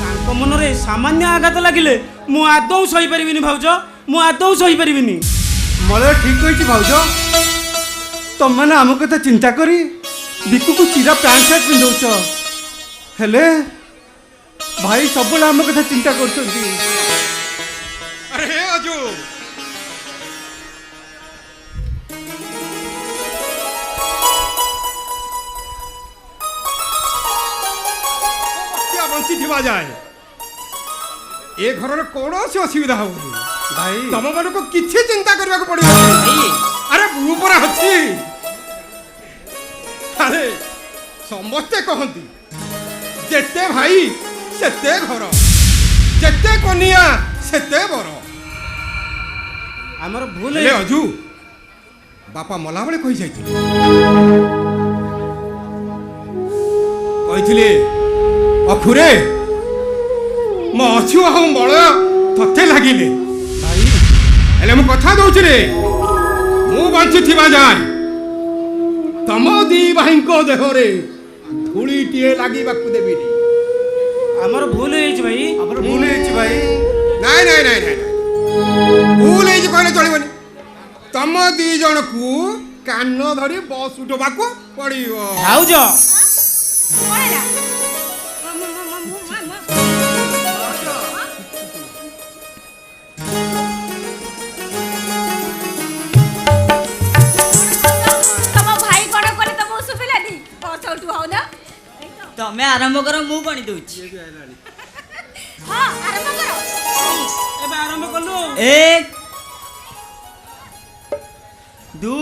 [SPEAKER 8] तांको मनरे सामान्य आघात लागिले मु आदौ सही परिबिनी भाउजा मु आदौ सही परिबिनी।
[SPEAKER 6] मले ठीक कहिछि भाउज तुम माने आम कथा चिंता करी बिकु को चिरा पैंट शर्ट पिंदौछ हेले भाई सबले आम कथा चिंता करछंती।
[SPEAKER 9] अरे हे अजू क्या बंसी थिबा जाए ए घर रे कोनोसी असुविधा होनी
[SPEAKER 6] भाई
[SPEAKER 9] तम मन को किछि चिंता करबा को पड़ियो। अरे भू पर अछि अरे समस्ते कहंती जेते भाई सेते घर जेते कनिया सेते बर।
[SPEAKER 8] हमर भूल
[SPEAKER 9] ले अजू बापा मला बेले कहि जाइथिले कहिथिले अखुरे मो अछु हम बळ तते लागिले भाई हेले मु कथा दउछि रे मु बंची थिबा जाय तम दी भाई को देह रे धूली टिए लागिबाकू देबिनी।
[SPEAKER 8] हमर भूल हेछि भाई।
[SPEAKER 6] हमर भूल हेछि भाई।
[SPEAKER 9] नहीं नहीं नहीं नहीं भूल कहले चलबनी तुम दी जन को कान धरी बस उठवाक पड़ो
[SPEAKER 8] भाउज
[SPEAKER 10] तमें आरंभ कर मु गणी दूची
[SPEAKER 8] आरंभ कलु
[SPEAKER 10] 1 2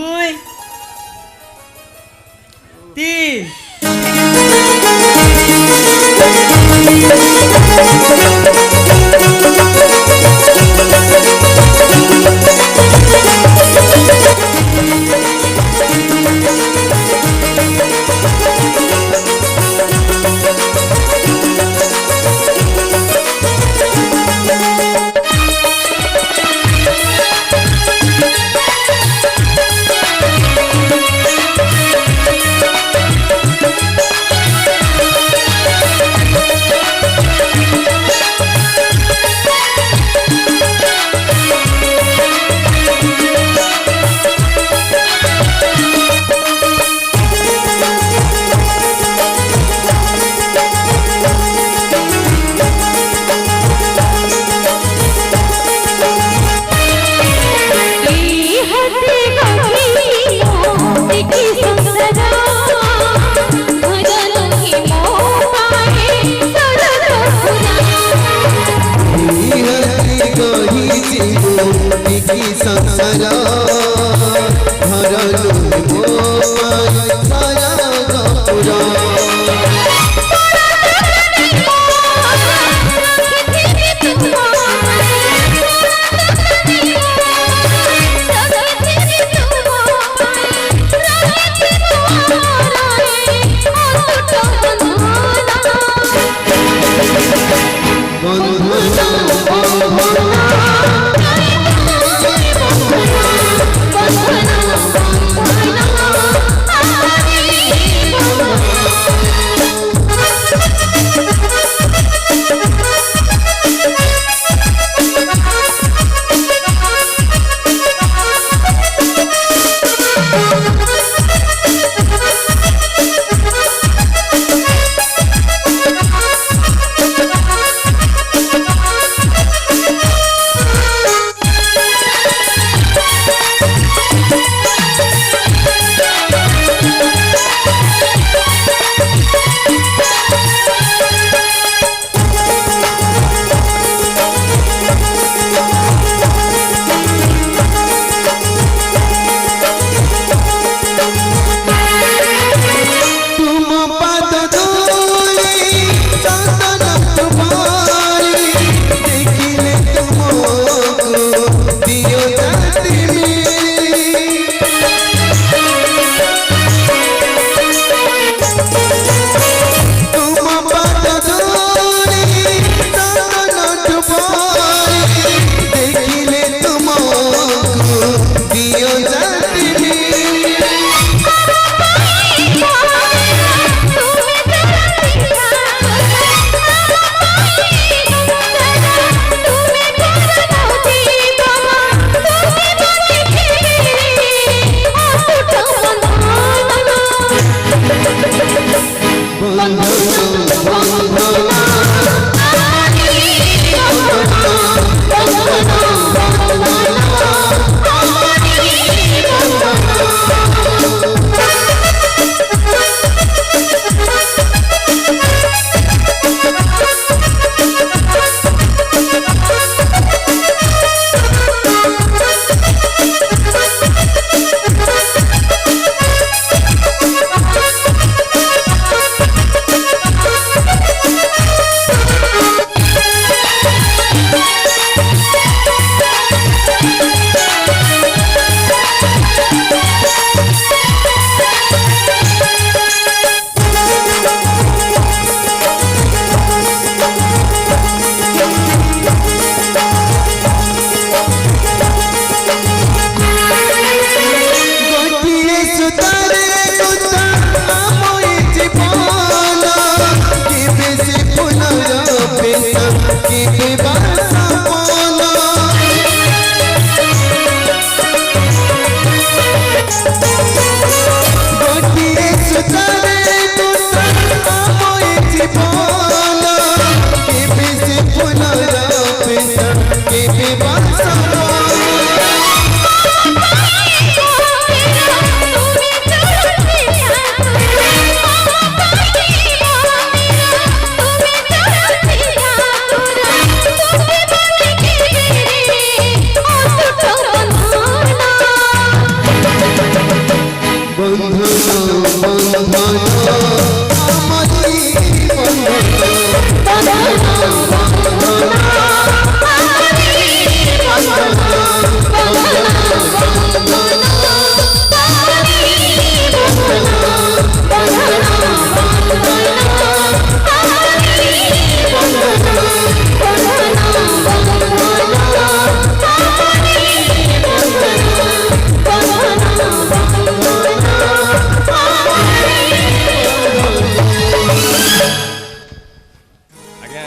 [SPEAKER 9] ଆଜ୍ଞା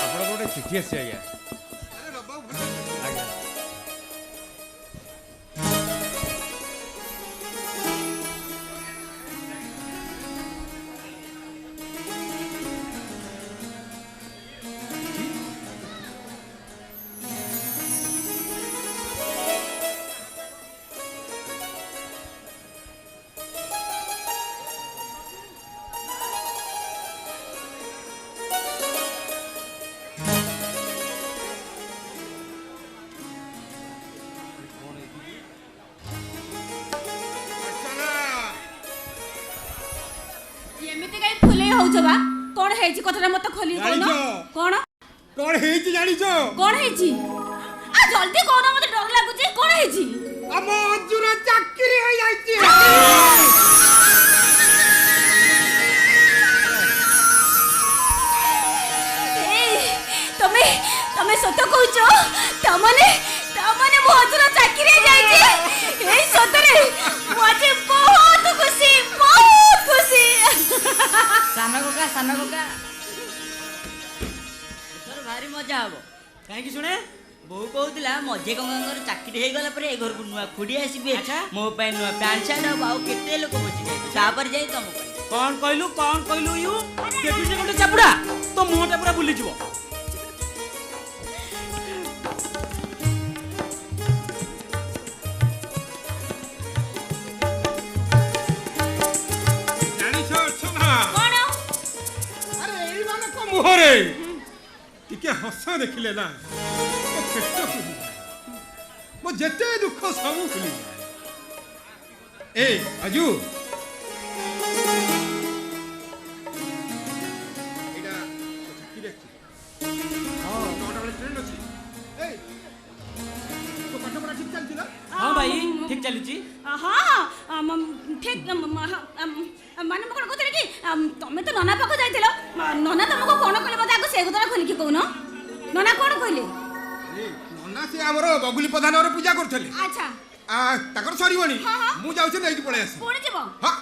[SPEAKER 9] ଆପଣଙ୍କ ଗୋଟେ ଚିଠି ଆସିଛି ଆଜ୍ଞା ଆଜ୍ଞା
[SPEAKER 3] ଏମିତି କାଇଁ ଫୁଲେଇ ହଉଛ ବା? କଣ ହେଇଛି କଥାଟା ମତେ ଖୋଲି କହୁନ? କଣ?
[SPEAKER 9] କଣ ହେଇଛି ଜାଣିଛ?
[SPEAKER 3] କଣ ହେଇଛି? ଆ ଜଲ୍ଦି କହୁନ, ମତେ ଡର ଲାଗୁଛି। କଣ ହେଇଛି?
[SPEAKER 9] ଆମ ଅର୍ଜୁନ ଚାକିରି ହେଇଯାଇଛି।
[SPEAKER 3] ତମେ ତମେ ସତ କହୁଛ? ତାମାନେ ମୋ ଅର୍ଜୁନ ଚାକିରି ହେଇଯାଇଛି। ଏଇ ସତରେ ମୁଁ ଆଜି ବହୁତ ଖୁସି, ବହୁତ ଖୁସି।
[SPEAKER 10] ସାନ କକା ଏଥର ଭାରି ମଜା ହବ।
[SPEAKER 8] କାହିଁକି ଶୁଣେ?
[SPEAKER 10] ବୋଉ କହୁଥିଲା ମଝି କଙ୍କାଙ୍କର ଚାକିରି ହେଇଗଲା ପରେ ଏ ଘରକୁ ନୂଆ ଖୁଡି ଆସିବେ,
[SPEAKER 8] ଆଚ୍ଛା।
[SPEAKER 10] ମୋ ପାଇଁ ନୂଆ ପ୍ୟାଣ୍ଟ ସାର୍ଟ ହବ, ଆଉ କେତେ ଲୋକ ବସି ଯାଇବେ, ତାପରେ ଯାଇ ତମ ପାଇଁ।
[SPEAKER 8] କଣ କହିଲୁ ୟୁ ଦେଖି ସେ ଗୋଟେ ଚାପୁଡା ତ ମୁହଁଟା ପୁରା ବୁଲିଯିବ।
[SPEAKER 9] ଜାଣିଛ ଅର୍ଚ୍ଚନା?
[SPEAKER 3] କଣ?
[SPEAKER 9] ଆରେ ଏଇମାନଙ୍କ ମୁହଁରେ ଟିକେ ହସ ଦେଖିଲେ ନା ମୋ ପେଟ ଫୁଲିଯାଏ, ମୋ ଯେତେ ଦୁଃଖ ସବୁ ଭୁଲିଯାଏ। ଏ ଅଜୁ ଏଇଟା ଚାକିରି ଅଛି। ହଁ 9ଟା ବେଳେ ଟ୍ରେନ୍ ଅଛି। ଏଇ ତୋ ପାଠ ପଢା ଠିକ୍ ଚାଲିଛି ନା?
[SPEAKER 8] ହଁ ଭାଇ ଠିକ ଚାଲିଛି।
[SPEAKER 3] ହଁ ଠିକ ମାନେ ମୁଁ କଣ କହୁଥିଲି କି ତମେ ତ ନନା ପାଖକୁ ଯାଇଥିଲ, ନନା ତମକୁ କଣ କହିଲେ ମତେ ଆଗ ସେ କଥା ଖୋଲିକି କହୁନ। ନନା କଣ କହିଲେ?
[SPEAKER 9] ନନା ସେ ଆମର ବଗୁଲି ପ୍ରଧାନର ପୂଜା କରୁଥିଲେ।
[SPEAKER 3] ଆଚ୍ଛା
[SPEAKER 9] ତାଙ୍କର ସରିବଣି,
[SPEAKER 3] ହଁ, ହଁ।
[SPEAKER 9] ମୁଁ ଯାଉଛି ନେଇକି ପଳେଇ ଆସିବି।
[SPEAKER 3] ପୁଣି ଯିବ?
[SPEAKER 9] ହଁ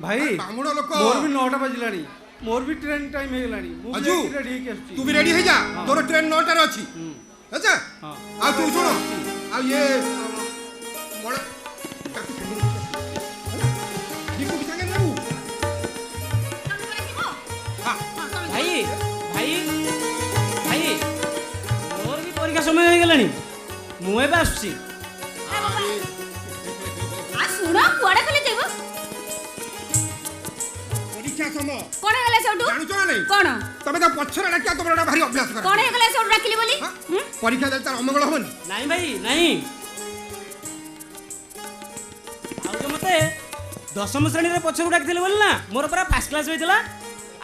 [SPEAKER 6] ଭାଇ
[SPEAKER 9] ବାମୁଣ ଲୋକ।
[SPEAKER 6] ମୋର ବି 9ଟା ବାଜିଲାଣି, ମୋର ବି ଟ୍ରେନ୍ ଟାଇମ୍ ହେଇଗଲାଣି। ମୁଁ ବି
[SPEAKER 9] ଅଜୁ
[SPEAKER 6] ରେଡି ହେଇକି ଆସୁଛି।
[SPEAKER 9] ତୁ ବି ରେଡି ହେଇଯା, ତୋର ଟ୍ରେନ୍ 9ଟାରେ ଅଛି। ଆଚ୍ଛା
[SPEAKER 6] ହଁ।
[SPEAKER 9] ଆଉ ତୁ ଶୁଣ, ଆଉ ଇଏ ବଳ ତାକୁ ଦୀପୁ କି ସାଙ୍ଗେ ନେବୁ।
[SPEAKER 3] ତମେ କୁଆଡେ ଯିବ?
[SPEAKER 9] ହଁ
[SPEAKER 8] ଭାଇ ମୋର ବି ପରୀକ୍ଷା ସମୟ ହେଇଗଲାଣି, ମୁଁ ଏବେ ଆସୁଛି।
[SPEAKER 3] ଶୁଣ କୁଆଡେ ଖୋଲି ଯିବ?
[SPEAKER 9] ପରୀକ୍ଷା ସମୟ
[SPEAKER 3] କଣ ହେଇଗଲା ସେଠୁ?
[SPEAKER 9] ଜାଣୁଛ ନା ନାଇଁ?
[SPEAKER 3] କଣ
[SPEAKER 9] ତମେ ତା ପଛରେ ଡାକିବା ତମର ଭାରି ଅଭ୍ୟାସ କର।
[SPEAKER 3] କଣ ହେଇଗଲା ସେଠୁ ଡାକିଲି ବୋଲି?
[SPEAKER 9] ପରୀକ୍ଷା ଦେଲେ ତାର ଅମଙ୍ଗଳ ହବନି।
[SPEAKER 8] ନାଇଁ ଭାଇ ନାଇଁ, ଆଉ ଯେ ମତେ 10ମ ଶ୍ରେଣୀରେ ପଛକୁ ଡାକିଥିଲେ ବୋଲି ନା ମୋର ପୁରା ଫାର୍ଷ୍ଟ କ୍ଲାସ୍ ହୋଇଥିଲା,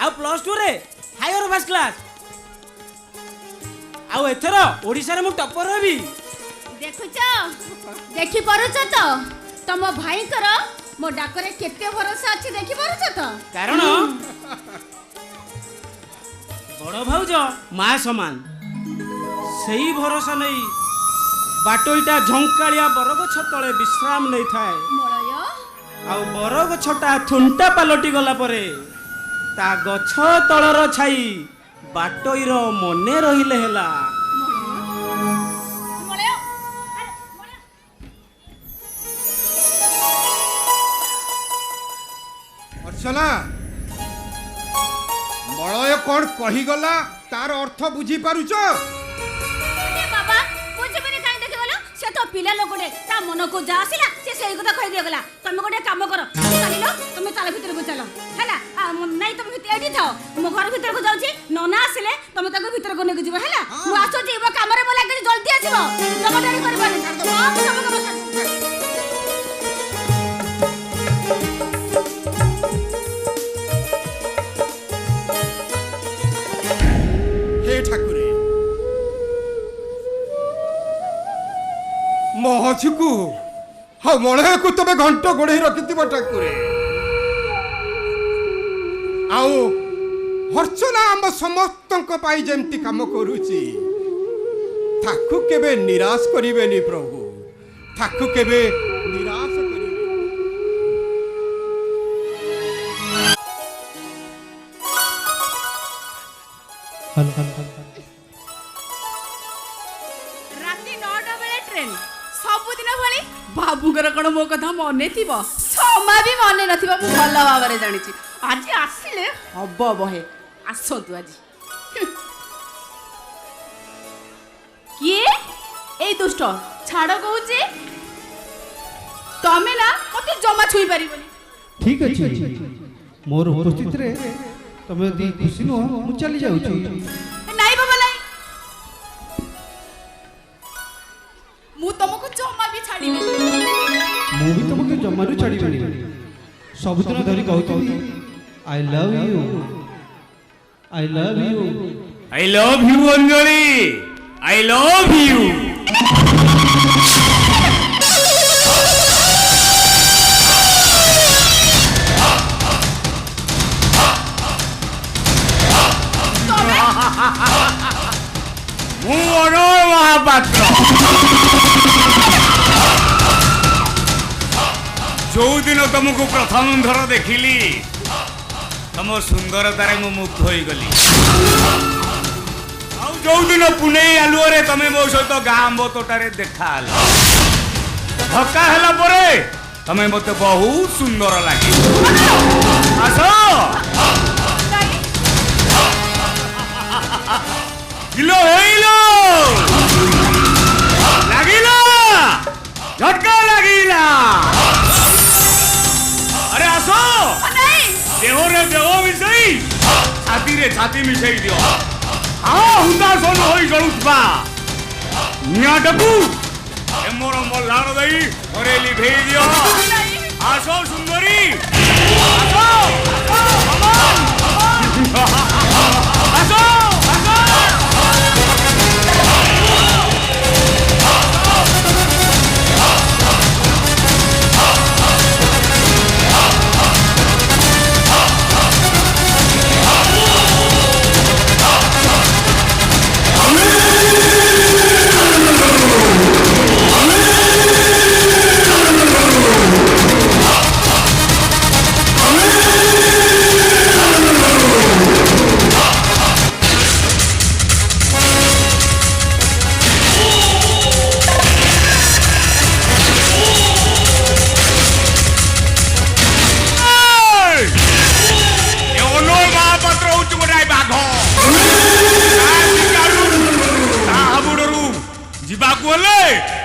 [SPEAKER 8] ଆଉ +2ରେ ହାୟର ଫାର୍ଷ୍ଟ କ୍ଲାସ୍, ଆଉ ଏଥର ଓଡ଼ିଶାରେ ମୁଁ ଟପର ହେବି।
[SPEAKER 3] ଦେଖୁଛ, ଦେଖି ପାରୁଛ ତ ତମ ଭାଇଙ୍କର ମୋ ଡାକରେ କେତେ ଭରସା ଅଛି, ଦେଖି ପାରୁଛ ତ?
[SPEAKER 8] କାରଣ ବଡ଼ ଭାଉଜ ମା ସମାନ, ସେଇ ଭରସା ନେଇ ବାଟୋଇଟା ଝଙ୍କାଳିଆ ବରଗଛ ତଳେ ବିଶ୍ରାମ ନେଇଥାଏ।
[SPEAKER 3] ମଳୟ
[SPEAKER 8] ଆଉ ବରଗଛଟା ଥୁଣ୍ଟା ପାଲଟି ଗଲା ପରେ ତା ଗଛ ତଳର ଛାଇ ବାଟୋଇର ମନେ ରହିଲେ ହେଲା।
[SPEAKER 3] ମଳୟ
[SPEAKER 9] ଅର୍ଚ୍ଚନା, ମଳୟ କଣ କହିଗଲା ତାର ଅର୍ଥ ବୁଝିପାରୁଛ?
[SPEAKER 3] ବାବା ବୁଝିବନି କାଇଁ ଦେଖିଗଲ? ସେ ତ ପିଲା ଲୋକଟେ, ତା ମନକୁ ଯାହା ଆସିଲା ସେ ସେଇ କଥା କହି ଦିଆଗଲା। ତମେ ଗୋଟେ କାମ କର, ଚାଲିଲ ତମେ ତାଳ ଭିତରକୁ ଚାଲ ହେଲା। ନାଇଁ ତମେ ଏଠି ଥାଅ, ମୁଁ ଘର ଭିତରକୁ ଯାଉଛି, ନନା ଆସିଲେ ତମେ ତାକୁ ଭିତରକୁ ନେଇକି ଯିବ ହେଲା। ମୁଁ ଆସୁଛି, ମୋ କାମରେ ମୋ ଲାଗିଛି, ଜଲ୍ଦି ଆସିବ, ଜମା ଡେରି କରିବନି। ହଁ ମୁଁ ସବୁ କାମ ସାରିଦେବି।
[SPEAKER 9] ମଝିକୁ ଆଉ ମଳୟକୁ ତମେ ଘଣ୍ଟ ଗୋଡ଼େଇ ରଖିଥିବ ଠାକୁରେ। ଆଉ ଅର୍ଚ୍ଚନା ଆମ ସମସ୍ତଙ୍କ ପାଇଁ ଯେମିତି କାମ କରୁଛି ତାକୁ କେବେ ନିରାଶ କରିବେନି ପ୍ରଭୁ, ତାକୁ କେବେ ନିରାଶ କରିବେ।
[SPEAKER 3] ରାତି 9ଟା ବେଳେ ଟ୍ରେନ୍ ସବୁଦିନ ଭଳି ବାବୁଙ୍କର କ'ଣ ମୋ କଥା ମନେ ଥିବ? ଜମା ବି ମନେ ନଥିବ, ମୁଁ ଭଲ ଭାବରେ ଜାଣିଛି। ଆଜି ଆସିଲେ ହବ ବହେ, ଆସନ୍ତୁ ଆଜି। କିଏ ଏଇ ଦୁଷ୍ଟ? ଛାଡ଼ କହୁଛି, ତମେ ନା ମତେ ଜମା ଛୁଇଁ ପାରିବନି।
[SPEAKER 6] ଠିକ ଅଛି, ମୋର ଉପସ୍ଥିତିରେ ତମେ ଯଦି ଖୁସି ନୁହଁ ମୁଁ ଚାଲି ଯାଉଛି।
[SPEAKER 3] ନାଇଁ ବାବା ନାଇଁ, ମୁଁ ତମକୁ ଜମା ବି ଛାଡ଼ିବିନି।
[SPEAKER 6] ମୁଁ ବି ତମକୁ ଜମାରୁ ଛାଡ଼ିବିନି। ସବୁଦିନ ଧରି କହୁଥିଲି I love you, I love you,
[SPEAKER 9] I love you Anjali, I love you. ମୁଁ ଅନୟ ମହାପାତ୍ର, ଯୋଉଦିନ ତମକୁ ପ୍ରଥମ ଥର ଦେଖିଲି ତମ ସୁନ୍ଦରତାରେ ମୁଁ ମୁଗ୍ଧ ହୋଇଗଲି। ଆଉ ଯୋଉଦିନ ପୁନେଇ ଆଲୁଅରେ ତମେ ମୋ ସହିତ ଗାଁ ଆମ୍ବ ତୋଟାରେ ଦେଖା ହେଲ, ଧକ୍କା ହେଲା ପରେ ତମେ ମତେ ବହୁତ ସୁନ୍ଦର ଲାଗେ। ଆସ କିଲୋ ହେଇଲୋ, ଲାଗିଲା ଝଟକା ଲାଗିଲା। আরে আসো, দেহরে দেহ মিশাই ছাতিরে ছাতি মিশাই দিও। হুতাশন হই জড়ুথবা নিয়াটাকু এমর মল্লার দেই ঘরে লিভেই দিও। আসো সুন্দরী, আসো আসো,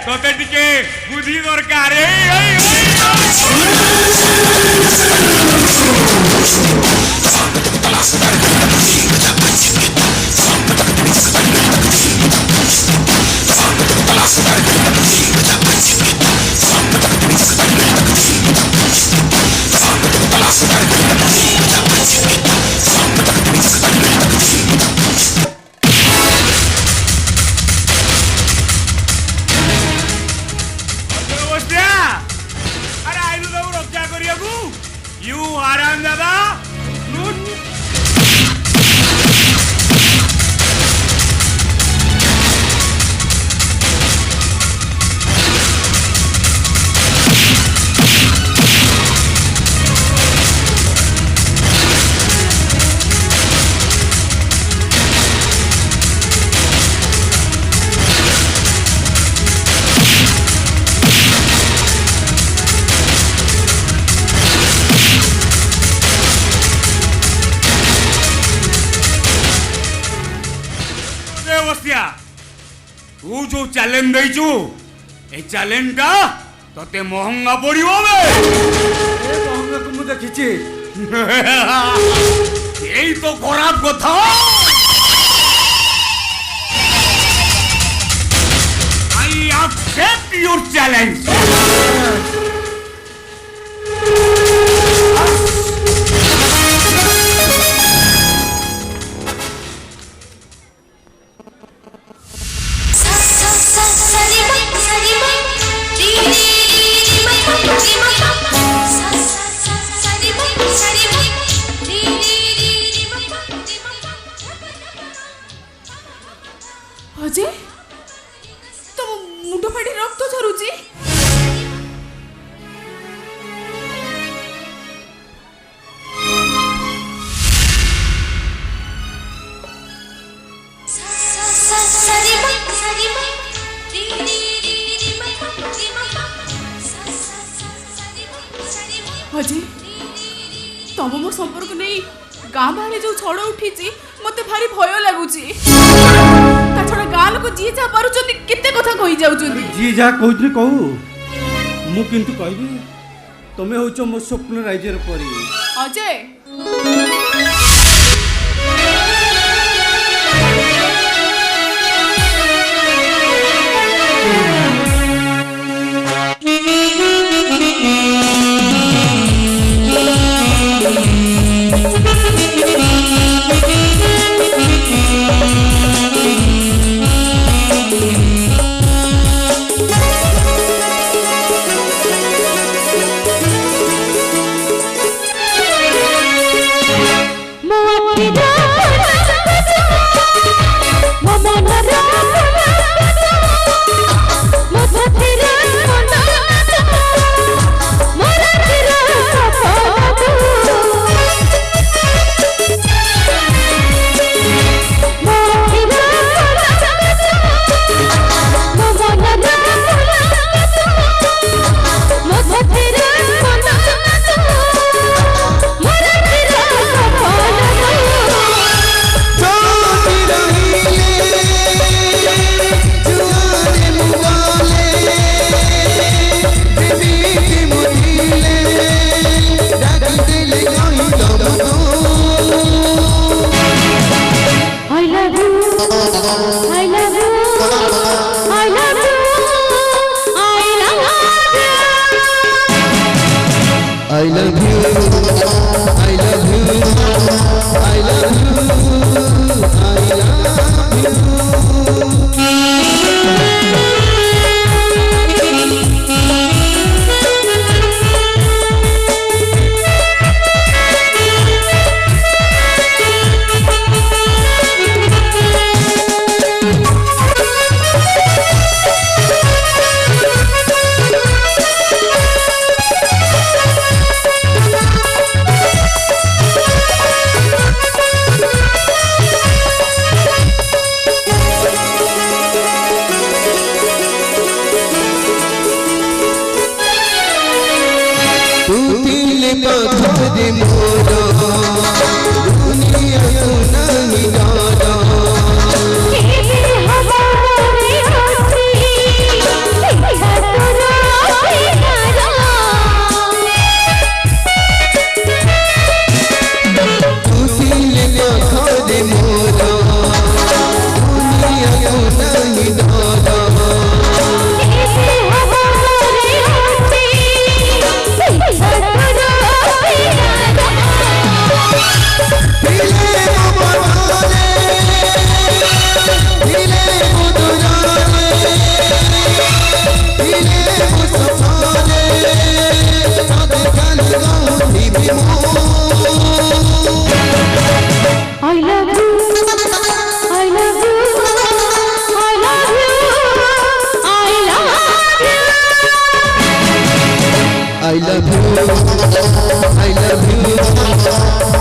[SPEAKER 9] তোতে টিকে বুদ্ধি দরকার। तू जो चैलेंज देइछु ए चैलेंजटा तते महंगा पड़िबो बे।
[SPEAKER 6] ए महंगा को मु देखिछि,
[SPEAKER 9] एई तो खराब कथा। I accept your challenge.
[SPEAKER 4] Sari
[SPEAKER 11] Ajay तुम मो संपर्क नहीं गाँ बाहर जो छड़ उठी मत भारी भय लगुच छड़ा गाँ लोक जी जहाँ पार्च केते कथा कही जाउछन
[SPEAKER 6] जी जहाँ कहते कहू मु किंतु कहबी तुम्हें होच मो स्वप्न राज्यर परी
[SPEAKER 11] Ajay
[SPEAKER 5] I love you, I love you,